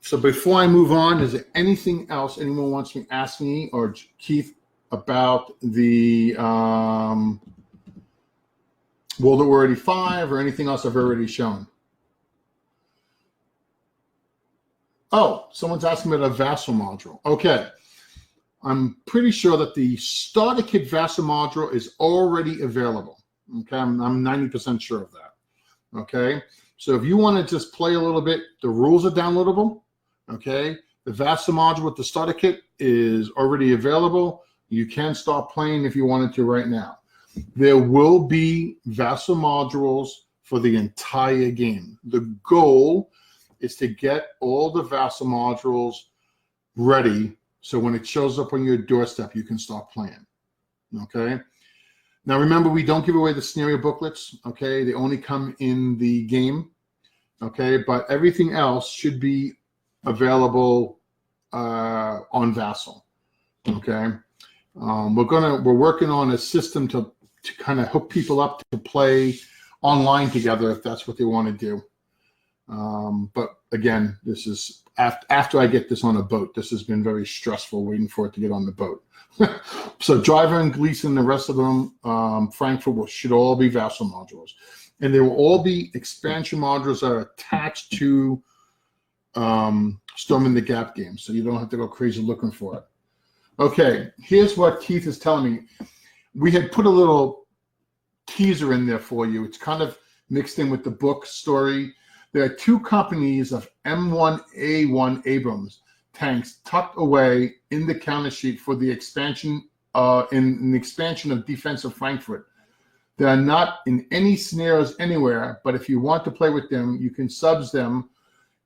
Speaker 1: So before I move on, is there anything else anyone wants me to ask me or Keith about the World at War 85 or anything else I've already shown? Oh, someone's asking about a Vassal module. Okay. I'm pretty sure that the starter kit Vassal module is already available. Okay. I'm 90% sure of that. Okay. So if you want to just play a little bit, the rules are downloadable. Okay. The Vassal module with the starter kit is already available. You can start playing if you wanted to right now. There will be Vassal modules for the entire game. The goal is to get all the Vassal modules ready so when it shows up on your doorstep, you can start playing. Okay. Now remember, we don't give away the scenario booklets. Okay. They only come in the game. Okay. But everything else should be available on Vassal. Okay. We're working on a system to kind of hook people up to play online together if that's what they want to do. But again, this is after I get this on a boat. This has been very stressful waiting for it to get on the boat. So Driver and Gleason, the rest of them, Frankfurt should all be Vassal modules. And they will all be expansion modules that are attached to Storming the Gap game. So you don't have to go crazy looking for it. Okay, here's what Keith is telling me. We had put a little teaser in there for you. It's kind of mixed in with the book story. There are two companies of M1A1 Abrams tanks tucked away in the counter sheet for the expansion in the expansion of Defensive Frankfurt. They are not in any scenarios anywhere, but if you want to play with them, you can sub them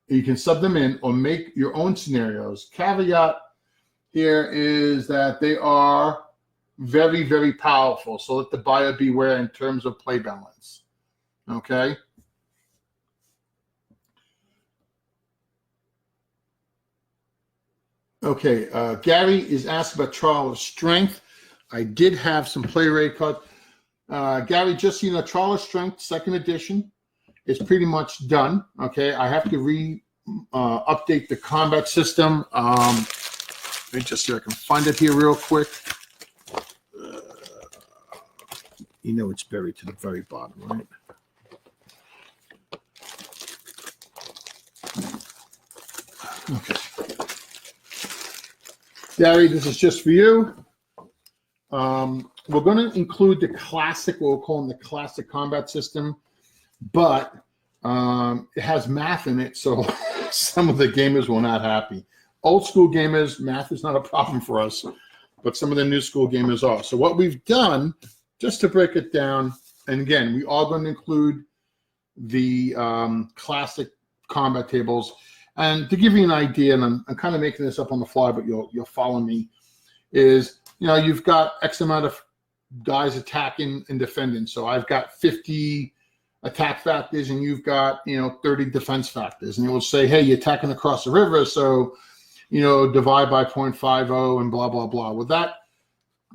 Speaker 1: in or make your own scenarios. Caveat here is that they are very, very powerful. So let the buyer beware in terms of play balance. Okay. Okay, Gary is asked about Trial of Strength. I did have some play rate cut. Gary, just so you know, Trial of Strength, second edition, is pretty much done. Okay, I have to update the combat system. Let me just see if I can find it here real quick. You know it's buried to the very bottom, right? Okay. Gary, this is just for you. We're going to include the classic, what we're calling the classic combat system, but it has math in it, so some of the gamers were not happy. Old school gamers, math is not a problem for us, but some of the new school gamers are. So what we've done, just to break it down, and again, we are going to include the classic combat tables. And to give you an idea, and I'm kind of making this up on the fly, but you'll follow me, is, you've got X amount of guys attacking and defending. So I've got 50 attack factors and you've got, 30 defense factors. And it will say, hey, you're attacking across the river, so, divide by 0.50 and blah, blah, blah. Well, that,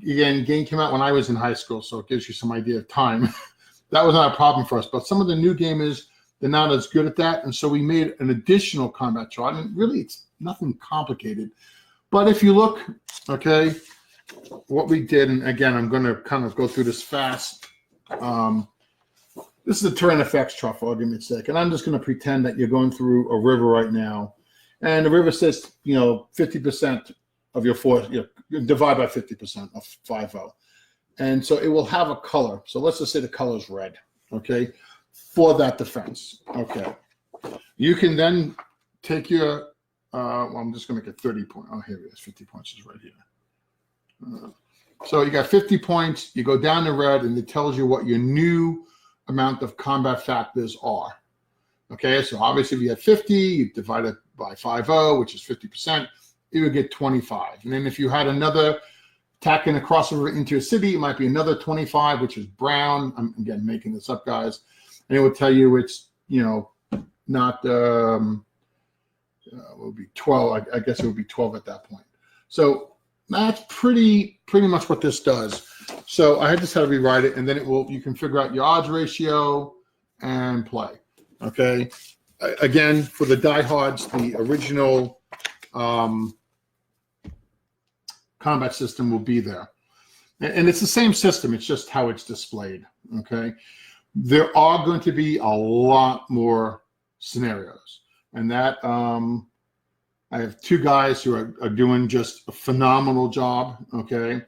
Speaker 1: again, game came out when I was in high school, so it gives you some idea of time. That was not a problem for us. But some of the new gamers, they're not as good at that. And so we made an additional combat chart. And really, it's nothing complicated. But if you look, okay, what we did, and again, I'm going to kind of go through this fast. This is a terrain effects chart for argument's sake. And I'm just going to pretend that you're going through a river right now. And the river says, 50% of your force, divide by 50% of 5-0. And so it will have a color. So let's just say the color is red, okay, for that defense. Okay. You can then take your, I'm just going to make it 30 points. Oh, here it is. 50 points is right here. So you got 50 points. You go down to red, and it tells you what your new amount of combat factors are. Okay, so obviously if you had 50, you divide it by 5-0, which is 50%, you would get 25. And then if you had another attacking across the river into a city, it might be another 25, which is brown. I'm, again, making this up, guys. And it will tell you it's, not, it would be 12. I guess it would be 12 at that point. So that's pretty much what this does. So I just had to rewrite it, and then you can figure out your odds ratio and play. Okay. Again, for the diehards, the original combat system will be there. And it's the same system. It's just how it's displayed. Okay. There are going to be a lot more scenarios. And that I have two guys who are doing just a phenomenal job. Okay.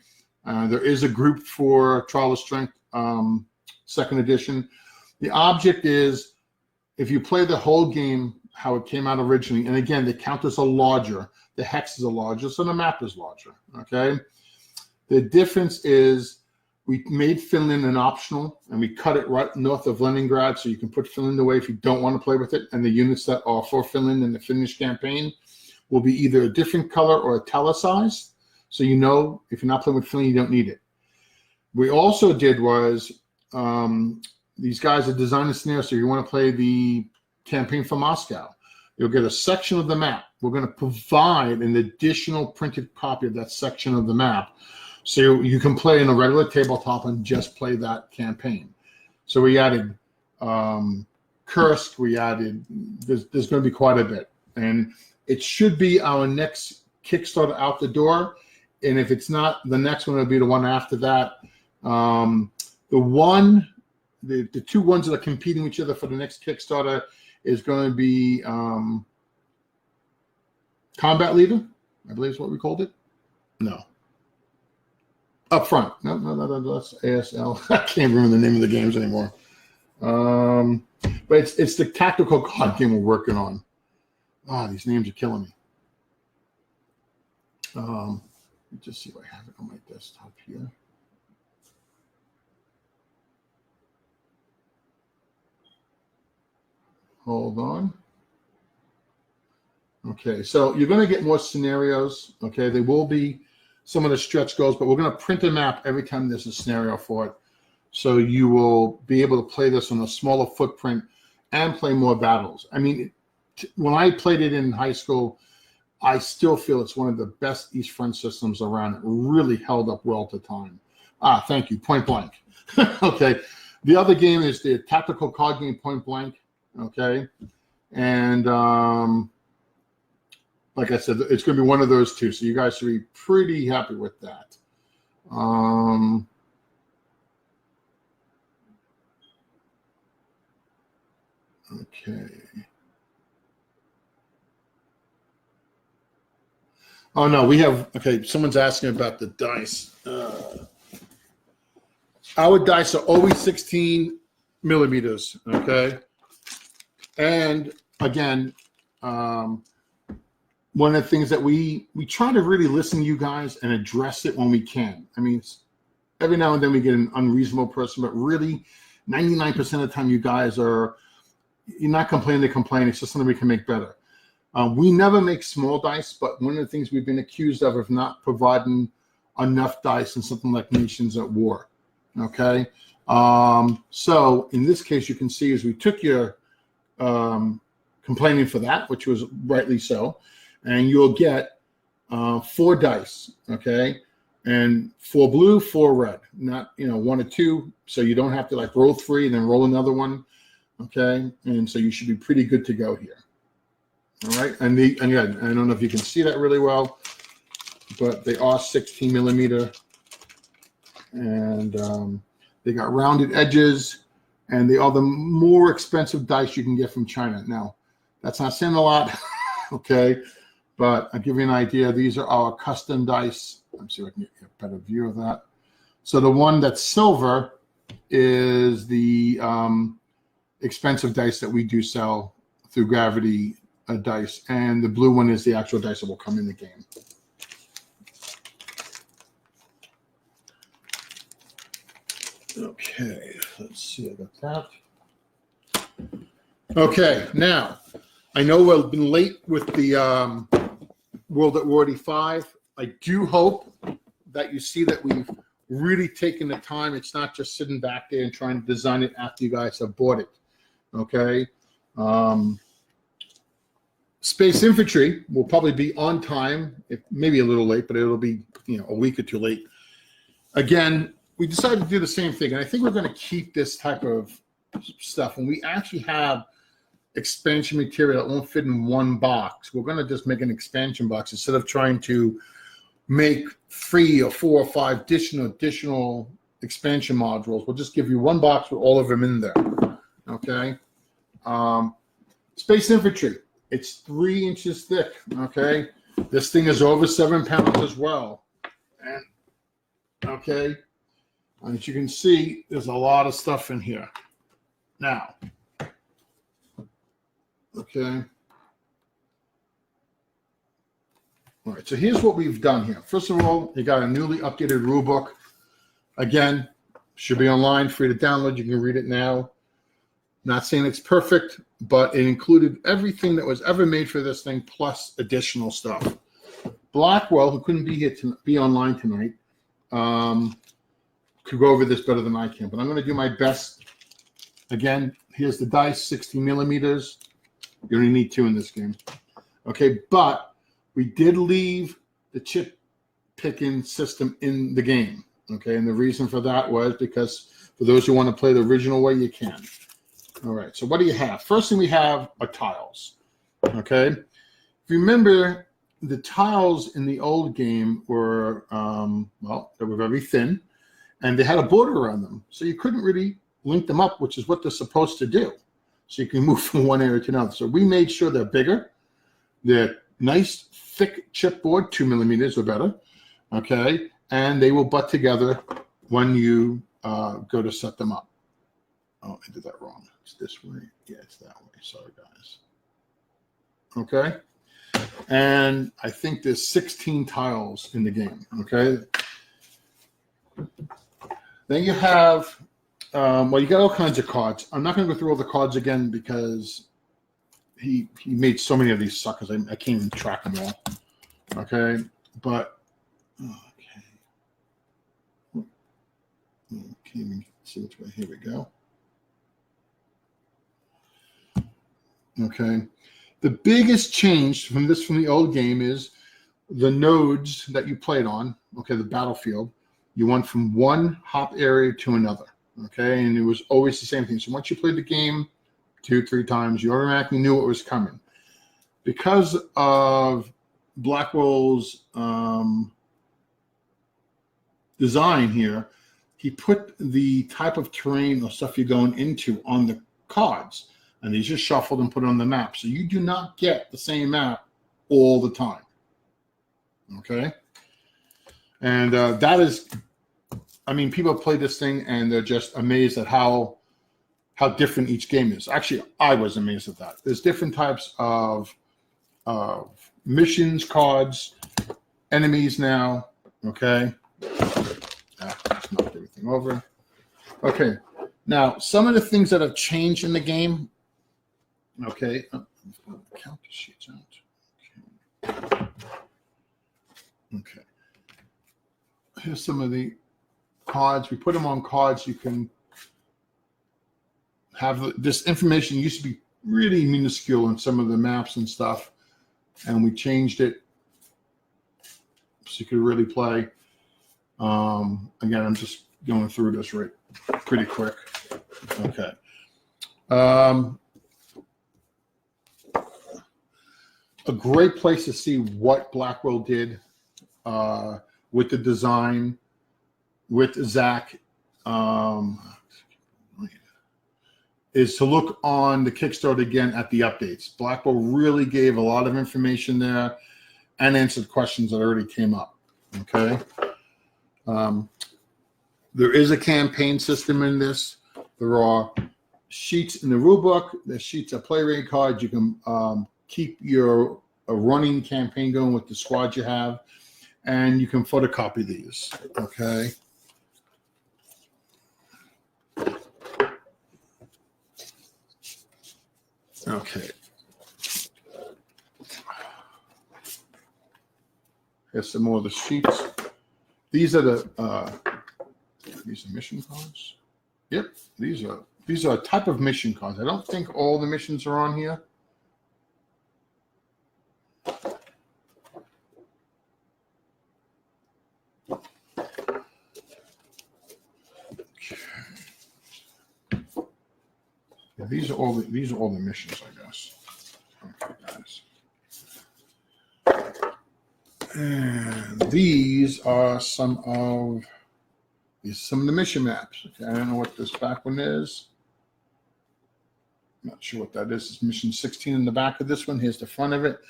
Speaker 1: There is a group for Trial of Strength, 2nd edition. The object is, if you play the whole game how it came out originally, and again, the counters are larger, the hexes are larger, so the map is larger, okay? The difference is we made Finland an optional, and we cut it right north of Leningrad, so you can put Finland away if you don't want to play with it, and the units that are for Finland in the Finnish campaign will be either a different color or italicized, so if you're not playing with Finland, you don't need it. We also did was, these guys are designing a scenario, so you want to play the campaign for Moscow. You'll get a section of the map. We're going to provide an additional printed copy of that section of the map, so you can play in a regular tabletop and just play that campaign. So we added Kursk. We added, there's going to be quite a bit. And it should be our next Kickstarter out the door. And if it's not, the next one will be the one after that. The two ones that are competing with each other for the next Kickstarter is going to be Combat Leader, I believe is what we called it. No. Up front. No, that's ASL. I can't remember the name of the games anymore. But it's the tactical card game we're working on. These names are killing me. Let me just see if I have it on my desktop here. Hold on. Okay, so you're going to get more scenarios. Okay, there will be some of the stretch goals, but we're going to print a map every time there's a scenario for it. So you will be able to play this on a smaller footprint and play more battles. I mean, when I played it in high school, I still feel it's one of the best East Front systems around. It really held up well to time. Thank you, Point Blank. Okay, the other game is the tactical card game Point Blank. Okay, and like I said, it's going to be one of those two, so you guys should be pretty happy with that. Okay. Oh no, we have, okay, someone's asking about the dice. Our dice are always 16 millimeters, okay? And again, one of the things that we try to really listen to you guys and address it when we can. I mean, every now and then we get an unreasonable person, but really 99% of the time you guys you're not complaining to complain. It's just something we can make better. We never make small dice, but one of the things we've been accused of not providing enough dice in something like Nations at War, okay? So in this case, you can see as we took your complaining for that, which was rightly so, and you'll get 4 dice, okay? And 4 blue, 4 red, not 1 or 2, so you don't have to like roll 3 and then roll another one. Okay, and so you should be pretty good to go here. All right, and again, I don't know if you can see that really well, but they are 16 millimeter, and they got rounded edges, and they are the more expensive dice you can get from China. Now, that's not saying a lot, okay, but I'll give you an idea. These are our custom dice. Let's see if I can get a better view of that. So the one that's silver is the expensive dice that we do sell through Gravity dice, and the blue one is the actual dice that will come in the game. Okay, let's see, I got that. Okay, now, I know we've been late with the World at Wardy 5. I do hope that you see that we've really taken the time. It's not just sitting back there and trying to design it after you guys have bought it. Okay. Space Infantry will probably be on time, maybe a little late, but it'll be, a week or two late. Again, we decided to do the same thing, and I think we're going to keep this type of stuff. When we actually have expansion material that won't fit in one box, we're going to just make an expansion box instead of trying to make 3 or 4 or 5 additional expansion modules. We'll just give you one box with all of them in there. Okay. Space Infantry, it's 3 inches thick. Okay. This thing is over 7 pounds as well. And okay. As you can see, there's a lot of stuff in here. Now, okay. All right, so here's what we've done here. First of all, you got a newly updated rule book. Again, should be online, free to download. You can read it now. Not saying it's perfect, but it included everything that was ever made for this thing, plus additional stuff. Blackwell, who couldn't be here to be online tonight, could go over this better than I can, but I'm going to do my best. Again, here's the dice, 60 millimeters. You only need 2 in this game. Okay, but we did leave the chip picking system in the game. Okay, and the reason for that was because for those who want to play the original way, you can. All right, so what do you have? First thing we have are tiles. Okay, if you remember, the tiles in the old game were, they were very thin, and they had a border around them. So you couldn't really link them up, which is what they're supposed to do. So you can move from one area to another. So we made sure they're bigger. They're nice, thick chipboard, 2 millimeters or better. Okay, and they will butt together when you go to set them up. Oh, I did that wrong. It's this way. Yeah, it's that way. Sorry, guys. Okay. And I think there's 16 tiles in the game. Okay. Then you have, you got all kinds of cards. I'm not going to go through all the cards again because he made so many of these suckers. I can't even track them all. Okay. But, okay. Can't even see which way. Here we go. Okay. The biggest change from the old game is the nodes that you played on. Okay, the battlefield. You went from one hop area to another. Okay, and it was always the same thing. So once you played the game 2-3 times, you automatically knew what was coming. Because of Blackwell's design here, he put the type of terrain or stuff you're going into on the cards. And these are shuffled and put on the map. So you do not get the same map all the time. Okay? And that is, people play this thing and they're just amazed at how different each game is. Actually, I was amazed at that. There's different types of missions, cards, enemies now. Okay? Just knocked everything over. Okay. Now, some of the things that have changed in the game. Okay, count the sheets out. Okay. Here's some of the cards. We put them on cards. You can have this information used to be really minuscule in some of the maps and stuff, and we changed it so you could really play. Again, I'm just going through this pretty quick. Okay. A great place to see what Blackwell did with the design, with Zach, is to look on the Kickstarter again at the updates. Blackwell really gave a lot of information there and answered questions that already came up. Okay. There is a campaign system in this. There are sheets in the rulebook. The sheets are play rate cards. You can keep your running campaign going with the squad you have, and you can photocopy these. Okay. Okay. Here's some more of the sheets. These are the these are mission cards. Yep, these are a type of mission cards. I don't think all the missions are on here. Yeah, these are all the missions, I guess. Okay, guys. And these are some of the mission maps. Okay, I don't know what this back one is. I'm not sure what that is. It's mission 16 in the back of this one. Here's the front of it.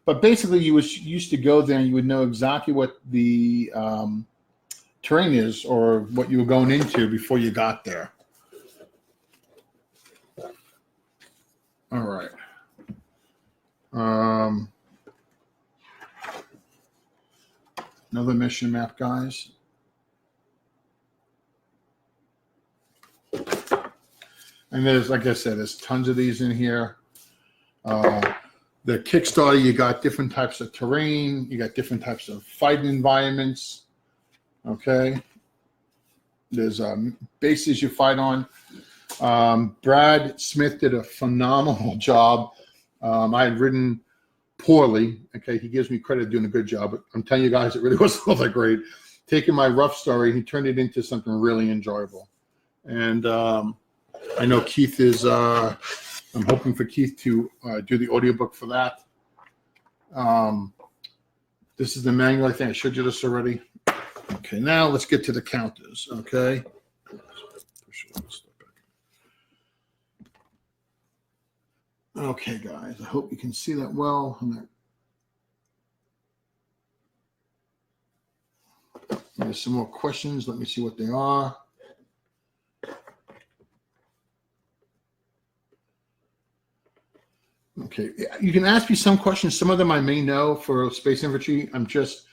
Speaker 1: But basically, you used to go there and you would know exactly what the terrain is or what you were going into before you got there. All right. Another mission map, guys. And there's, like I said, there's tons of these in here. The Kickstarter, you got different types of terrain. You got different types of fighting environments. Okay. There's bases you fight on. Brad Smith did a phenomenal job. I had written poorly. Okay, he gives me credit doing a good job, but I'm telling you guys, it really wasn't all that great. Taking my rough story, he turned it into something really enjoyable. And I know Keith is, I'm hoping for Keith to do the audiobook for that. This is the manual. I think I showed you this already. Okay, now let's get to the counters. Okay. Okay, guys, I hope you can see that well. There's some more questions. Let me see what they are. Okay, you can ask me some questions. Some of them I may know for Space Infantry. I'm just,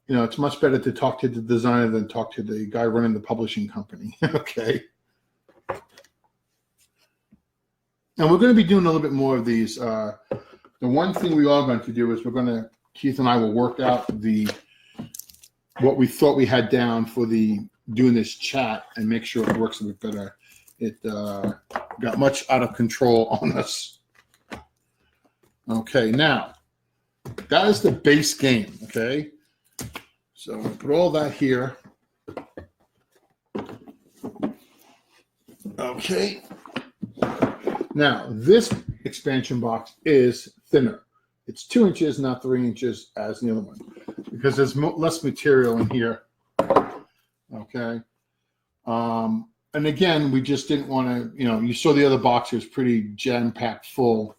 Speaker 1: it's much better to talk to the designer than talk to the guy running the publishing company. Okay. And we're going to be doing a little bit more of these. The one thing we are going to do is Keith and I will work out what we thought we had down for doing this chat and make sure it works a bit better. It got much out of control on us. Okay, now that is the base game. Okay, so we'll put all that here. Okay. Now, this expansion box is thinner. It's 2 inches, not 3 inches as the other one, because there's less material in here. Okay. And again, we just didn't want to, you saw the other box was pretty jam-packed full.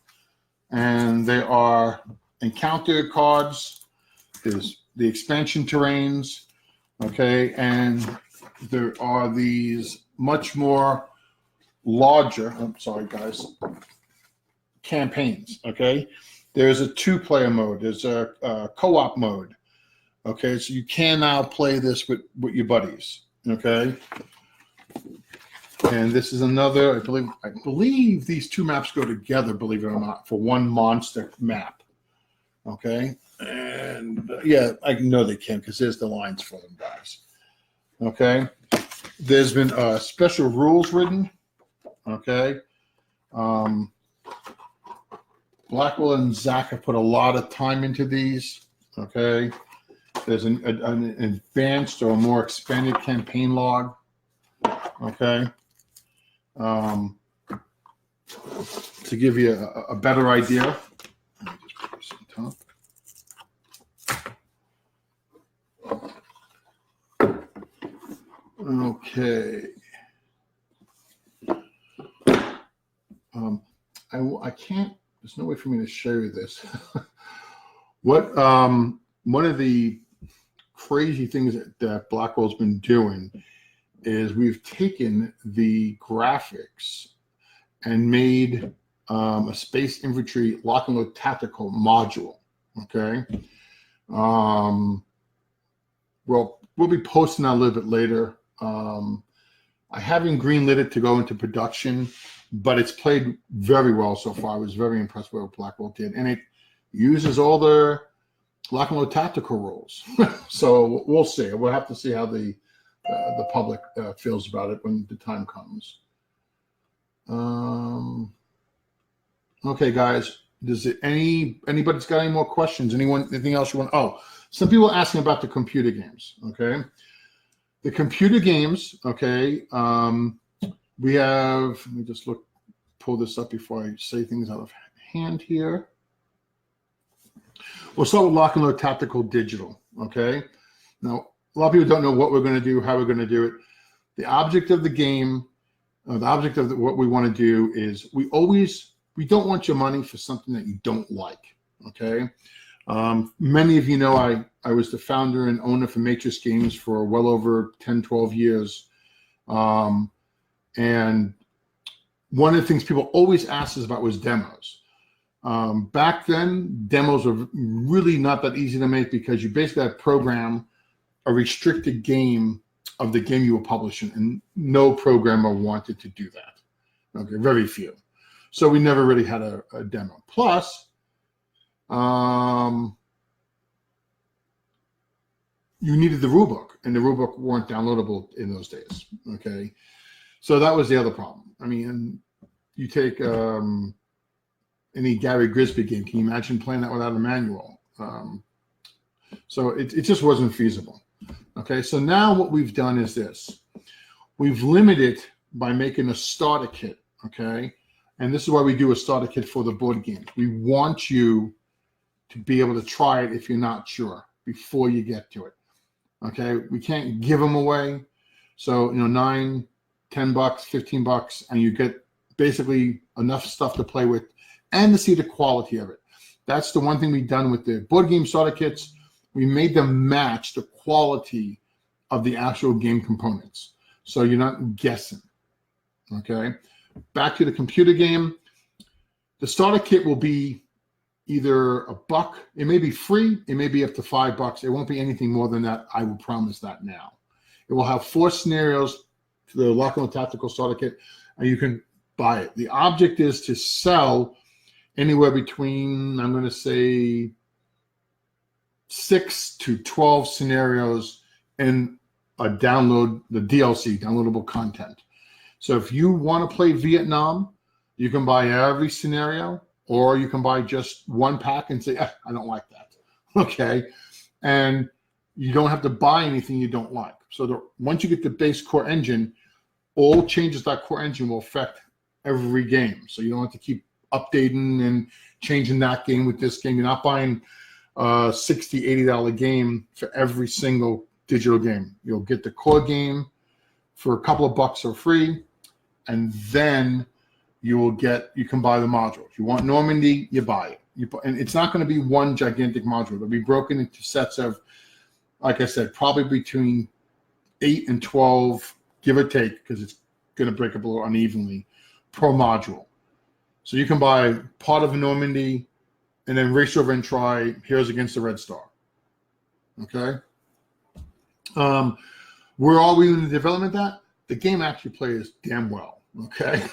Speaker 1: And there are encounter cards. There's the expansion terrains. Okay. And there are these much more larger, I'm sorry, guys, campaigns. Okay. There's a 2-player mode. There's a co-op mode. Okay. So you can now play this with your buddies. Okay. And this is another, I believe these 2 maps go together, believe it or not, for one monster map. Okay. And yeah, I know they can because there's the lines for them, guys. Okay. There's been special rules written. Okay. Blackwell and Zach have put a lot of time into these. Okay. There's an advanced or more expanded campaign log. Okay. to give you a better idea. Let me just put this on top. Okay. I can't. There's no way for me to show you this. What one of the crazy things that Blackwell's been doing is we've taken the graphics and made a space infantry lock and load tactical module. Okay. Well, we'll be posting that a little bit later. I haven't greenlit it to go into production, but it's played very well so far. I was very impressed with what Blackwell did, and it uses all the lock and load tactical rules. So we'll see. We'll have to see how the public feels about it when the time comes. Okay, guys. Does it anybody's got any more questions? Anything else you want? Oh, some people are asking about the computer games. Okay, the computer games. Okay, we have. Let me just pull this up before I say things out of hand here. We'll start with lock and load tactical digital. Okay, now a lot of people don't know what we're going to do, how we're going to do it. The object of the game, the object of what we want to do is we don't want your money for something that you don't like. Okay. Many of you know I was the founder and owner for Matrix Games for well over 10, 12 years. And one of the things people always asked us about was demos. Back then, demos were really not that easy to make because you basically had to program a restricted game of the game you were publishing, and no programmer wanted to do that. Okay, very few. So we never really had a demo. Plus, you needed the rulebook, and the rulebook weren't downloadable in those days. Okay, so that was the other problem. I mean, you take any Gary Grisby game. Can you imagine playing that without a manual? So it just wasn't feasible. Okay, so now what we've done is this. We've limited by making a starter kit, okay? And this is why we do a starter kit for the board game. We want you to be able to try it if you're not sure before you get to it, okay? We can't give them away. So, $9, $10, $15, and you get basically enough stuff to play with and to see the quality of it. That's the one thing we've done with the board game starter kits. We made them match the quality of the actual game components. So you're not guessing, okay? Back to the computer game. The starter kit will be either $1. It may be free. It may be up to $5. It won't be anything more than that. I will promise that now. It will have 4 scenarios to the lock and load tactical starter kit, and you can buy it. The object is to sell anywhere between, I'm going to say, 6 to 12 scenarios in a download, the DLC, downloadable content. So if you want to play Vietnam, you can buy every scenario, or you can buy just one pack and say, I don't like that. Okay. And you don't have to buy anything you don't like. So once you get the base core engine, all changes to that core engine will affect every game. So you don't have to keep updating and changing that game with this game. You're not buying $60, $80 game for every single digital game. You'll get the core game for a couple of bucks for free, and then you can buy the module. If you want Normandy, you buy it. And it's not going to be one gigantic module. It'll be broken into sets of, like I said, probably between 8 and 12, give or take, because it's going to break up a little unevenly per module. So you can buy part of a Normandy and then race over and try Heroes Against the Red Star. Okay. Where are we in the development of that? The game actually plays damn well. Okay.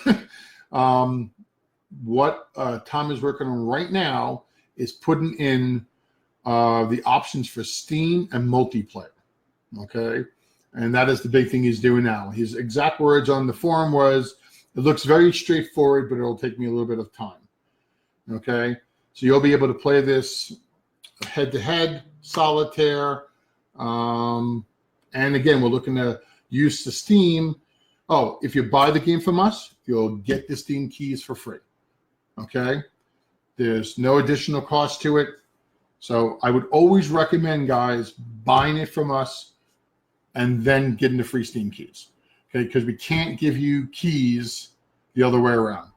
Speaker 1: What Tom is working on right now is putting in the options for Steam and multiplayer. Okay. And that is the big thing he's doing now. His exact words on the forum was, it looks very straightforward, but it'll take me a little bit of time. Okay. So you'll be able to play this head-to-head, solitaire. And again, we're looking to use the Steam. Oh, if you buy the game from us, you'll get the Steam keys for free. Okay? There's no additional cost to it. So I would always recommend, guys, buying it from us and then getting the free Steam keys. Okay? Because we can't give you keys the other way around.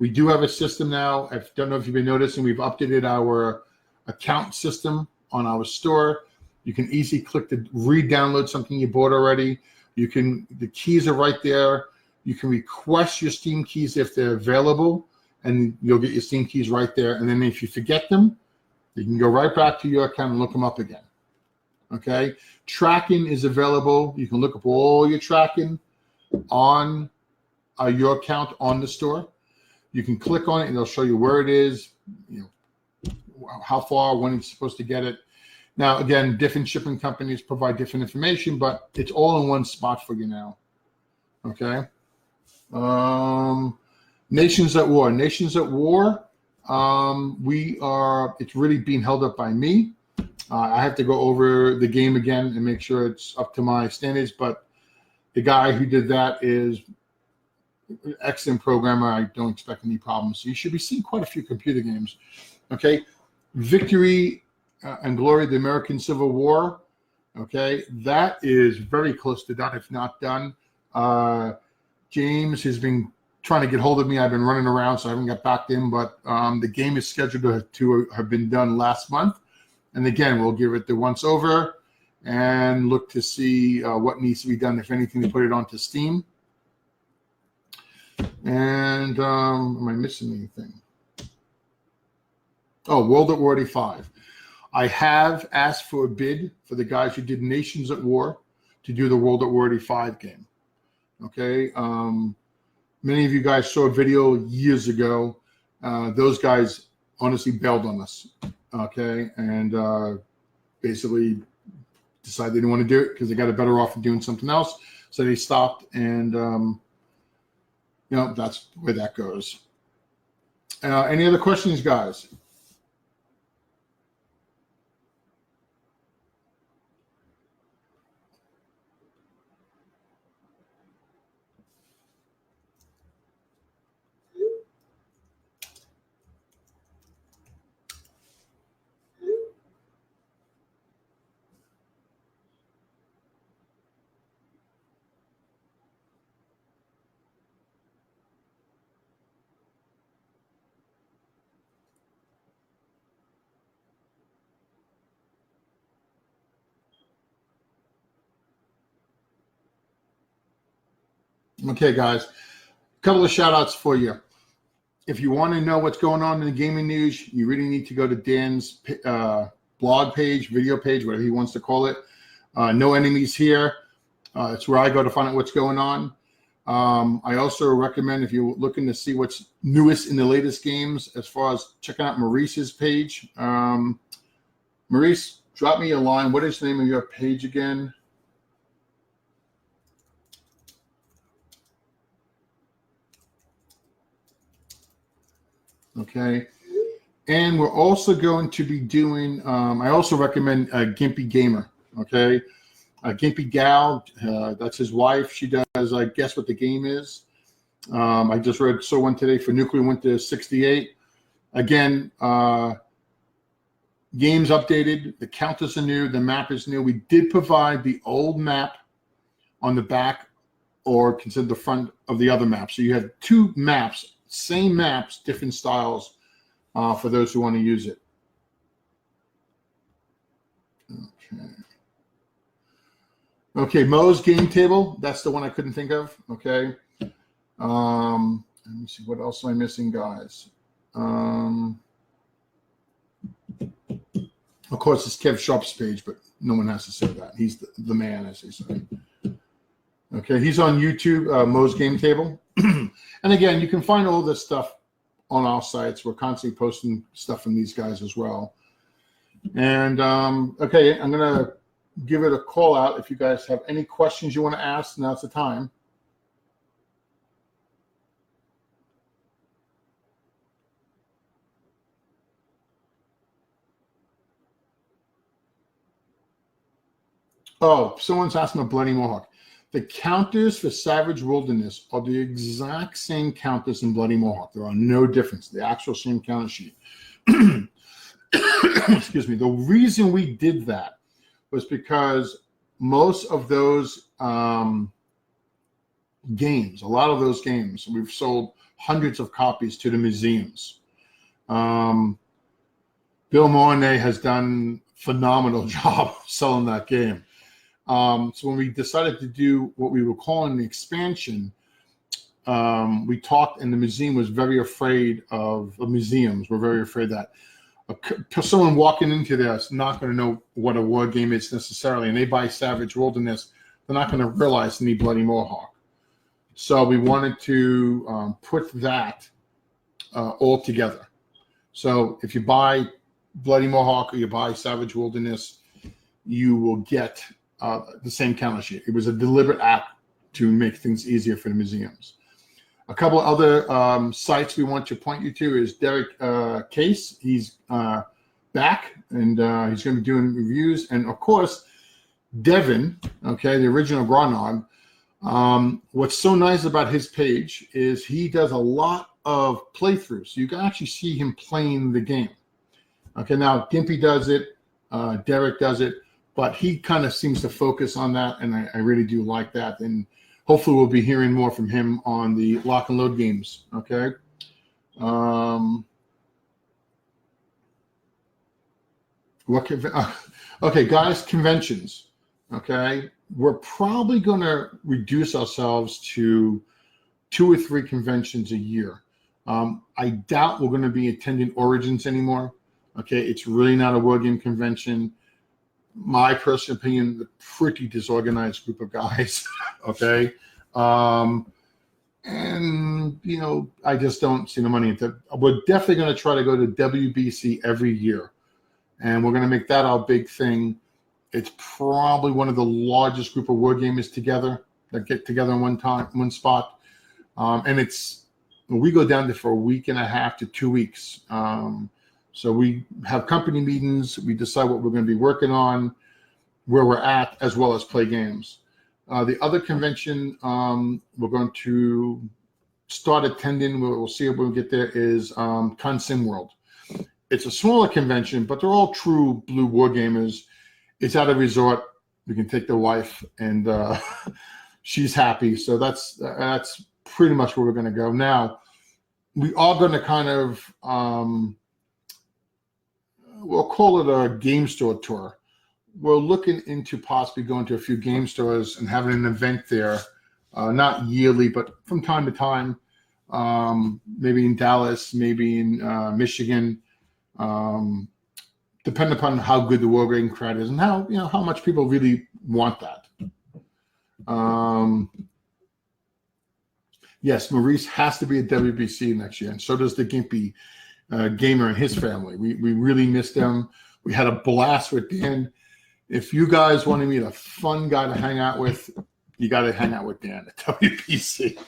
Speaker 1: We do have a system now. I don't know if you've been noticing, we've updated our account system on our store. You can easily click to re-download something you bought already. The keys are right there. You can request your Steam keys if they're available, and you'll get your Steam keys right there. And then if you forget them, you can go right back to your account and look them up again. Okay? Tracking is available. You can look up all your tracking on your account on the store. You can click on it and it'll show you where it is, how far, when it's supposed to get it. Now, again, different shipping companies provide different information, but it's all in one spot for you now. Okay. Nations at War. Nations at War. It's really being held up by me. I have to go over the game again and make sure it's up to my standards, but the guy who did that is an excellent programmer. I don't expect any problems. So you should be seeing quite a few computer games. Okay. Victory and Glory of the American Civil War. Okay. That is very close to done, if not done. James has been trying to get hold of me. I've been running around, so I haven't got back in, but the game is scheduled to have been done last month. And again, we'll give it the once over and look to see what needs to be done, if anything, to put it onto Steam. And am I missing anything? Oh, World at War 85. I have asked for a bid for the guys who did Nations at War to do the World at War 85 game. Okay. Many of you guys saw a video years ago. Those guys honestly bailed on us. Okay. And basically decided they didn't want to do it because they got a better offer doing something else. So they stopped, and that's where that goes. Any other questions, guys? Okay, guys, a couple of shout outs for you. If you want to know what's going on in the gaming news, you really need to go to Dan's blog page, video page, whatever he wants to call it. No Enemies Here. It's where I go to find out what's going on. I also recommend, if you're looking to see what's newest in the latest games, as far as checking out Maurice's page. Maurice, drop me a line. What is the name of your page again? Okay. And we're also going to be doing, I also recommend Gimpy Gamer. Okay. Gimpy Gal, that's his wife. She does, I guess, what the game is. I just saw one today for Nuclear Winter 68. Again, game's updated. The counters are new. The map is new. We did provide the old map on the back, or consider the front of the other map. So you have two maps, same maps, different styles for those who want to use it. Okay. Okay, Mo's game table. That's the one I couldn't think of. Okay. Let me see. What else am I missing, guys? Of course, it's Kev Sharp's page, but no one has to say that. He's the man, as they say. Okay, he's on YouTube, Mo's Game Table. And again, you can find all this stuff on our sites. We're constantly posting stuff from these guys as well. And okay, I'm going to give it a call out. If you guys have any questions you want to ask, now's the time. Oh, someone's asking a Bloody Mohawk. The counters for Savage Wilderness are the exact same counters in Bloody Mohawk. There are no difference. The actual same counter sheet. Excuse me. The reason we did that was because most of those games, a lot of those games, we've sold hundreds of copies to the museums. Bill Mornay has done a phenomenal job selling that game. So when we decided to do what we were calling the expansion, we talked, and the museum was very afraid of museums. We're very afraid that someone walking into there is not going to know what a war game is necessarily, and they buy Savage Wilderness, they're not going to realize they need Bloody Mohawk. So we wanted to put that all together. So if you buy Bloody Mohawk or you buy Savage Wilderness, you will get the same counter sheet. It was a deliberate act to make things easier for the museums. A couple of other sites we want to point you to is Derek Case. He's back, and he's going to be doing reviews. And, of course, Devin, okay, the original Gronog. What's so nice about his page is he does a lot of playthroughs. So you can actually see him playing the game. Okay, now Gimpy does it. Derek does it. But he kind of seems to focus on that, and I really do like that. And hopefully we'll be hearing more from him on the lock and load games, okay? Okay, guys, conventions, okay? We're probably going to reduce ourselves to 2 or 3 conventions a year. I doubt we're going to be attending Origins anymore, okay? It's really not a war game convention. My personal opinion, a pretty disorganized group of guys, okay? And, you know, I just don't see the money into it. We're definitely going to try to go to WBC every year, and we're going to make that our big thing. It's probably one of the largest group of war gamers together that get together in one spot. And we go down there for a week and a half to 2 weeks. So we have company meetings. We decide what we're going to be working on, where we're at, as well as play games. The other convention we're going to start attending, we'll see if we'll get there, is Consim World. It's a smaller convention, but they're all true blue war gamers. It's at a resort. We can take the wife, and she's happy. So that's pretty much where we're going to go. Now, we are going to kind of we'll call it a game store tour. We're looking into possibly going to a few game stores and having an event there, not yearly, but from time to time, maybe in Dallas, maybe in Michigan, depending upon how good the war game crowd is and how much people really want that. Yes, Maurice has to be at WBC next year, and so does the Gimpy gamer and his family. We really missed them. We had a blast with Dan. If you guys want to meet a fun guy to hang out with, you got to hang out with Dan at WBC.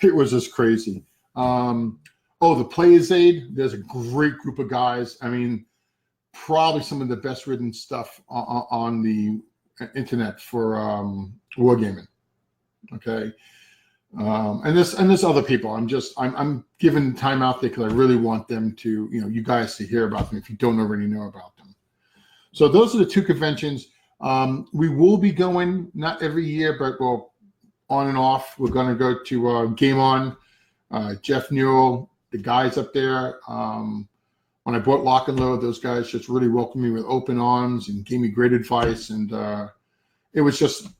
Speaker 1: It was just crazy. The Players Aid, there's a great group of guys. I mean, probably some of the best written stuff on the internet for wargaming. Okay. And there's other people. I'm giving time out there because I really want them to, you guys to hear about them if you don't already know about them. So those are the 2 conventions. We will be going, not every year, but on and off. We're going to go to Game On, Jeff Newell, the guys up there. When I bought Lock and Load, those guys just really welcomed me with open arms and gave me great advice. And it was just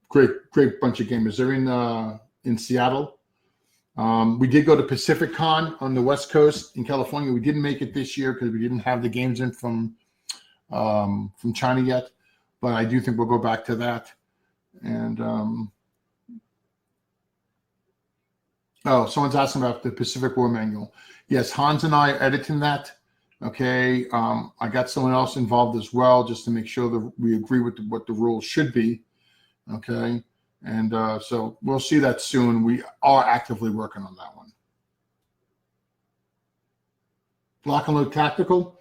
Speaker 1: great bunch of gamers. They're in Seattle. We did go to Pacific Con on the West Coast in California. We didn't make it this year because we didn't have the games in from China yet, but I do think we'll go back to that. And someone's asking about the Pacific War Manual. Yes, Hans and I are editing that. Okay, I got someone else involved as well, just to make sure that we agree with what the rules should be. Okay. And so we'll see that soon. We are actively working on that one. Lock and Load Tactical.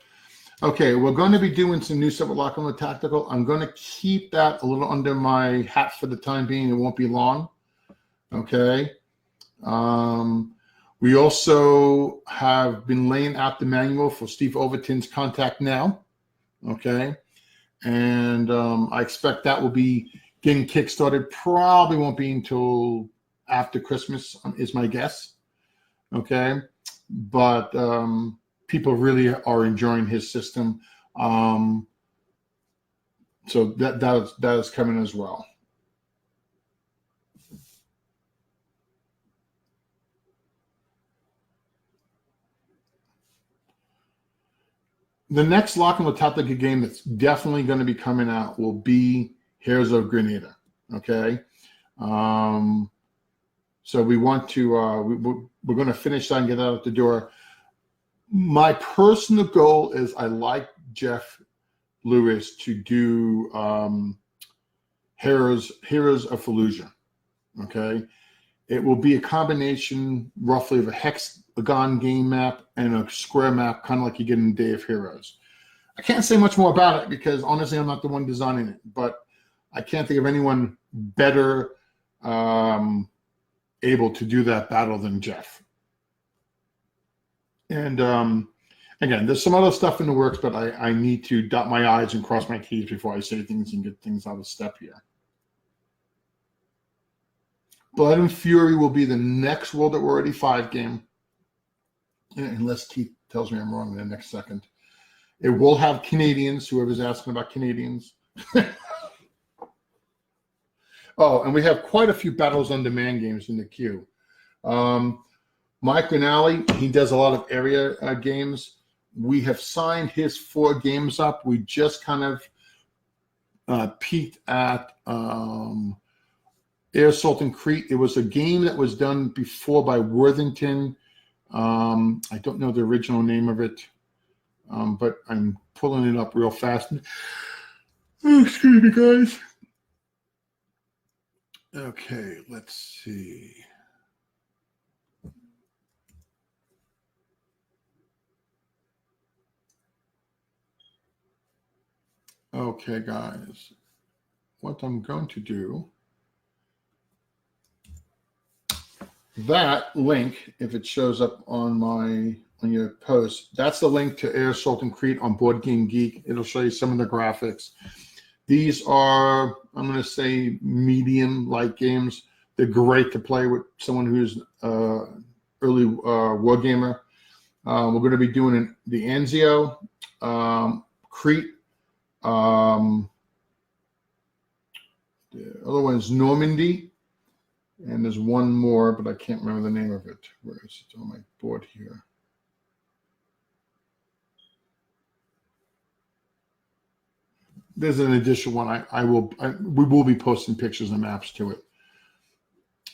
Speaker 1: Okay, we're going to be doing some new stuff with Lock On Tactical. I'm going to keep that a little under my hat for the time being. It won't be long. Okay. We also have been laying out the manual for Steve Overton's Contact Now. Okay. And I expect that will be getting kickstarted. Probably won't be until after Christmas, is my guess. Okay. But people really are enjoying his system. So that is coming as well. The next Lock On Tactical game that's definitely going to be coming out will be Heroes of Grenada. Okay. So we want to, we're going to finish that and get that out the door. My personal goal is I like Jeff Lewis to do Heroes of Fallujah. Okay. It will be a combination roughly of a hexagon game map and a square map, kind of like you get in Day of Heroes. I can't say much more about it because honestly, I'm not the one designing it, but I can't think of anyone better able to do that battle than Jeff. And again, there's some other stuff in the works, but I need to dot my I's and cross my T's before I say things and get things out of step here. Blood and Fury will be the next World at War 85 game, unless Keith tells me I'm wrong in the next second. It will have Canadians, whoever's asking about Canadians. Oh, and we have quite a few Battles on Demand games in the queue. Mike Rinaldi, he does a lot of area games. We have signed his 4 games up. We just kind of peeked at Air Assault and Crete. It was a game that was done before by Worthington. I don't know the original name of it, but I'm pulling it up real fast. Oh, excuse me, guys. Okay, let's see. Okay, guys. What I'm going to do, that link, if it shows up on your post, that's the link to Air Assault and Crete on Board Game Geek. It'll show you some of the graphics. These are, I'm going to say, medium-like games. They're great to play with someone who's early war gamer. We're going to be doing the Anzio, Crete. The other one is Normandy. And there's one more, but I can't remember the name of it. Where is it on my board here? There's an additional one. We will be posting pictures and maps to it.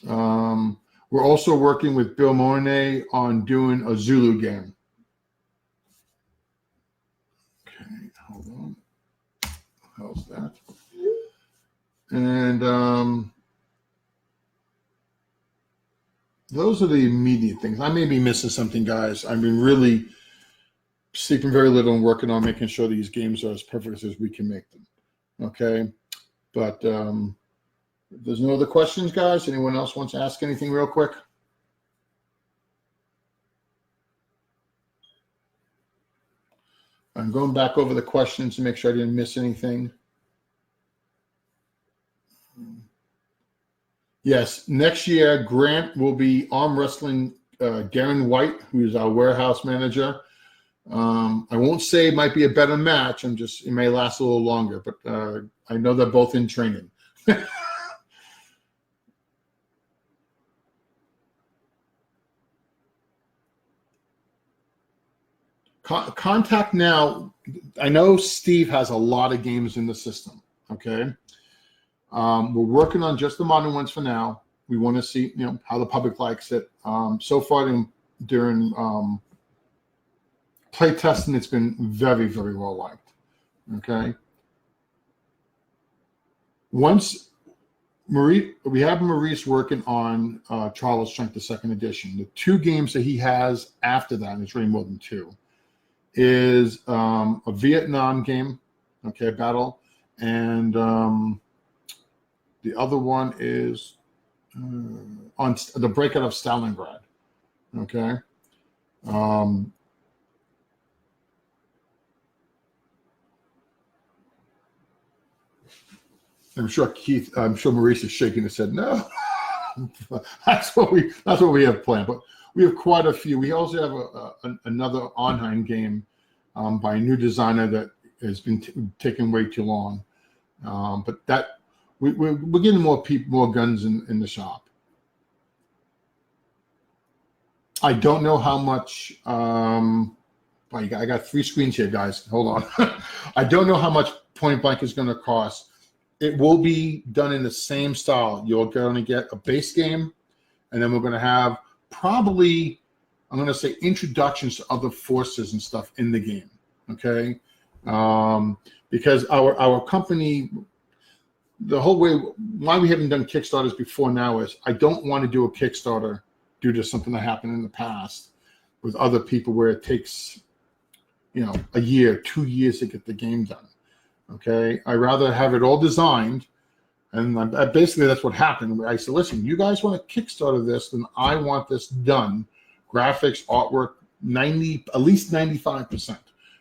Speaker 1: We're also working with Bill Mornay on doing a Zulu game. Okay, hold on. How's that? And those are the immediate things. I may be missing something, guys. I've been really sleeping very little and working on making sure these games are as perfect as we can make them. Okay, but if there's no other questions, guys, anyone else wants to ask anything real quick? I'm going back over the questions to make sure I didn't miss anything. Yes, next year, Grant will be arm wrestling Darren White, who is our warehouse manager. I won't say it might be a better match. It may last a little longer, but I know they're both in training. Contact Now, I know Steve has a lot of games in the system, okay? We're working on just the modern ones for now. We want to see, how the public likes it. So far during play testing, it's been very, very well liked, okay? Once we have Maurice working on Trial of Strength, the second edition. The 2 games that he has after that, and it's really more than 2, is a Vietnam game, okay, battle, and the other one is on the breakout of Stalingrad, okay. I'm sure Maurice is shaking his head. No, that's what we have planned. But we have quite a few. We also have another online game by a new designer that has been taking way too long. But that we're getting more guns in the shop. I don't know how much. I got 3 screens here, guys. Hold on. I don't know how much Point Blank is going to cost. It will be done in the same style. You're going to get a base game, and then we're going to have probably, I'm going to say, introductions to other forces and stuff in the game, okay? Because our company, the whole way, why we haven't done Kickstarters before now is I don't want to do a Kickstarter due to something that happened in the past with other people where it takes, a year, 2 years to get the game done. Okay, I rather have it all designed, and basically that's what happened. I said, listen, you guys want to Kickstarter this, then I want this done. Graphics, artwork, at least 95%.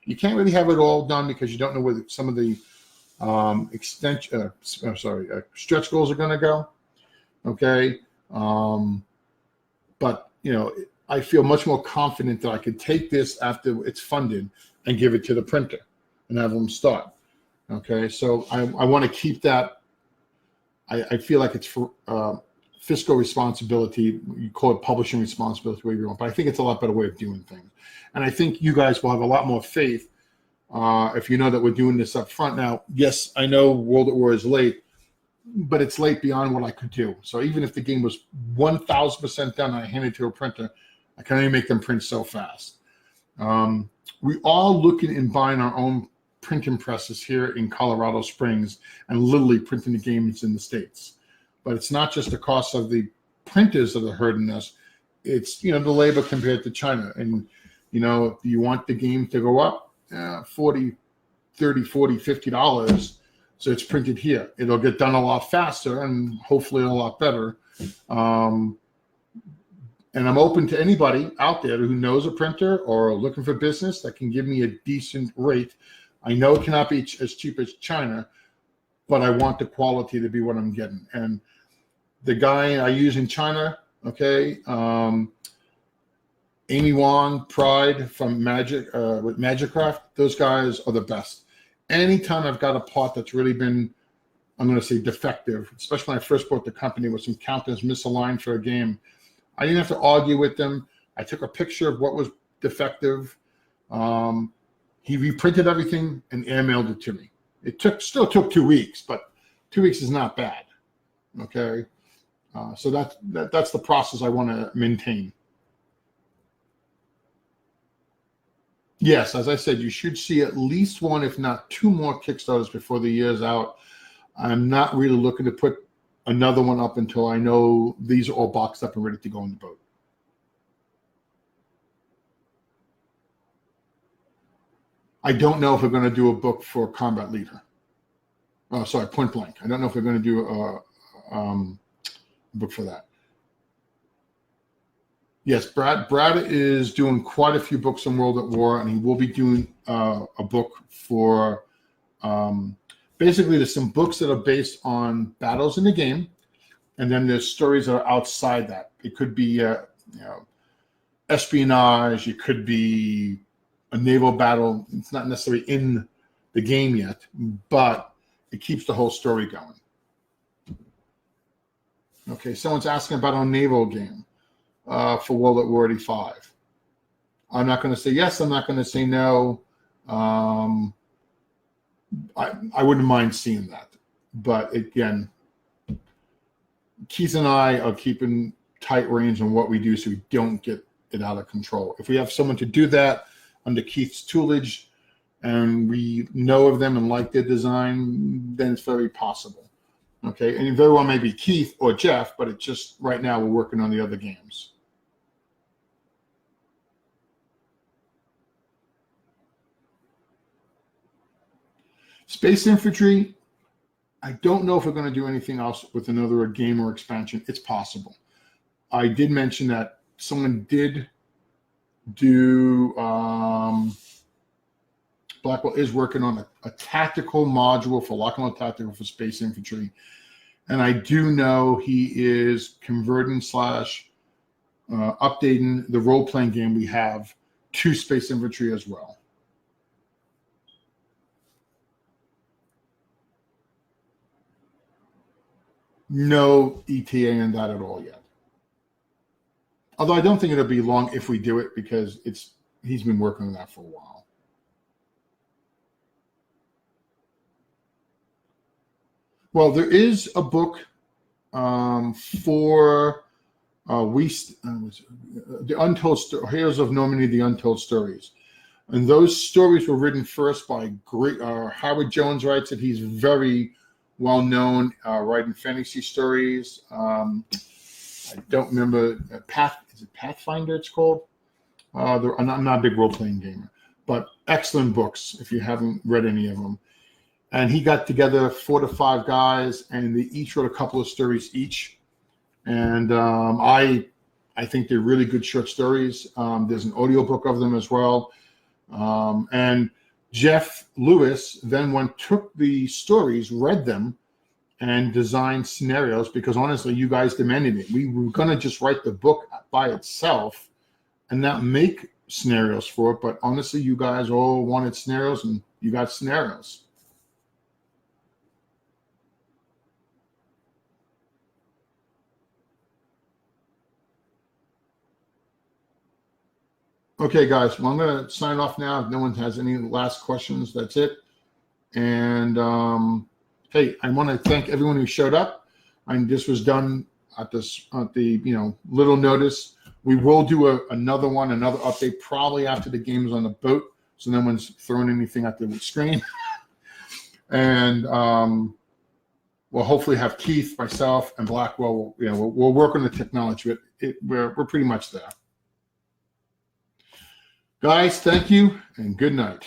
Speaker 1: You can't really have it all done because you don't know where some of the stretch goals are going to go. Okay, but I feel much more confident that I could take this after it's funded and give it to the printer and have them start. Okay, so I want to keep that. I feel like it's for fiscal responsibility. You call it publishing responsibility, whatever you want, but I think it's a lot better way of doing things. And I think you guys will have a lot more faith if you know that we're doing this up front. Now, yes, I know World at War is late, but it's late beyond what I could do. So even if the game was 1,000% done and I hand it to a printer, I can only make them print so fast. We are looking and buying our own printing presses here in Colorado Springs and literally printing the games in the States. But it's not just the cost of the printers that are hurting us. It's, the labor compared to China. And, you want the game to go up $40, $30, $40, $50. So it's printed here. It'll get done a lot faster and hopefully a lot better. And I'm open to anybody out there who knows a printer or looking for business that can give me a decent rate. I know it cannot be as cheap as China, but I want the quality to be what I'm getting. And the guy I use in China, okay, Amy Wong, Pride from with Magicraft, those guys are the best. Anytime I've got a part that's really been, I'm going to say, defective, especially when I first bought the company with some counters misaligned for a game, I didn't have to argue with them. I took a picture of what was defective. He reprinted everything and airmailed it to me. It still took 2 weeks, but 2 weeks is not bad. Okay, so that's the process I want to maintain. Yes, as I said, you should see at least 1, if not 2 more Kickstarters before the year's out. I'm not really looking to put another one up until I know these are all boxed up and ready to go in the boat. I don't know if we're going to do a book for Combat Leader. Oh, sorry, Point Blank. I don't know if we're going to do a book for that. Yes, Brad is doing quite a few books on World at War, and he will be doing a book for basically there's some books that are based on battles in the game, and then there's stories that are outside that. It could be espionage, it could be a naval battle. It's not necessarily in the game yet, but it keeps the whole story going. Okay, someone's asking about a naval game for World at War 85. I'm not going to say yes. I'm not going to say no. I wouldn't mind seeing that. But again, Keith and I are keeping tight reins on what we do so we don't get it out of control. If we have someone to do that under Keith's tutelage and we know of them and like their design, then it's very possible. Okay, and it very well may be Keith or Jeff, but it's just right now we're working on the other games. Space Infantry, I don't know if we're going to do anything else with another game or expansion. It's possible. I did mention that someone did do, Blackwell is working on a tactical module for Lock and Load Tactical for Space Infantry. And I do know he is converting / updating the role-playing game we have to Space Infantry as well. No ETA in that at all yet. Although I don't think it'll be long if we do it, because he's been working on that for a while. Well, there is a book for the Untold Heroes of Normandy, the Untold Stories. And those stories were written first by Howard Jones. Writes it. He's very well known writing fantasy stories. I don't remember is it Pathfinder? It's called. I'm not a big role playing gamer, but excellent books if you haven't read any of them. And he got together 4 to 5 guys, and they each wrote a couple of stories each. And I think they're really good short stories. There's an audiobook of them as well. And Jeff Lewis then took the stories, read them, and designed scenarios, because honestly, you guys demanded it. We were going to just write the book by itself and not make scenarios for it. But honestly, you guys all wanted scenarios, and you got scenarios. Okay, guys, well, I'm going to sign off now. If no one has any last questions, that's it. And hey, I want to thank everyone who showed up. This was done at the little notice. We will do another update probably after the game's on the boat, so no one's throwing anything at the screen. And we'll hopefully have Keith, myself, and Blackwell. We'll work on the technology, but we're pretty much there. Guys, thank you and good night.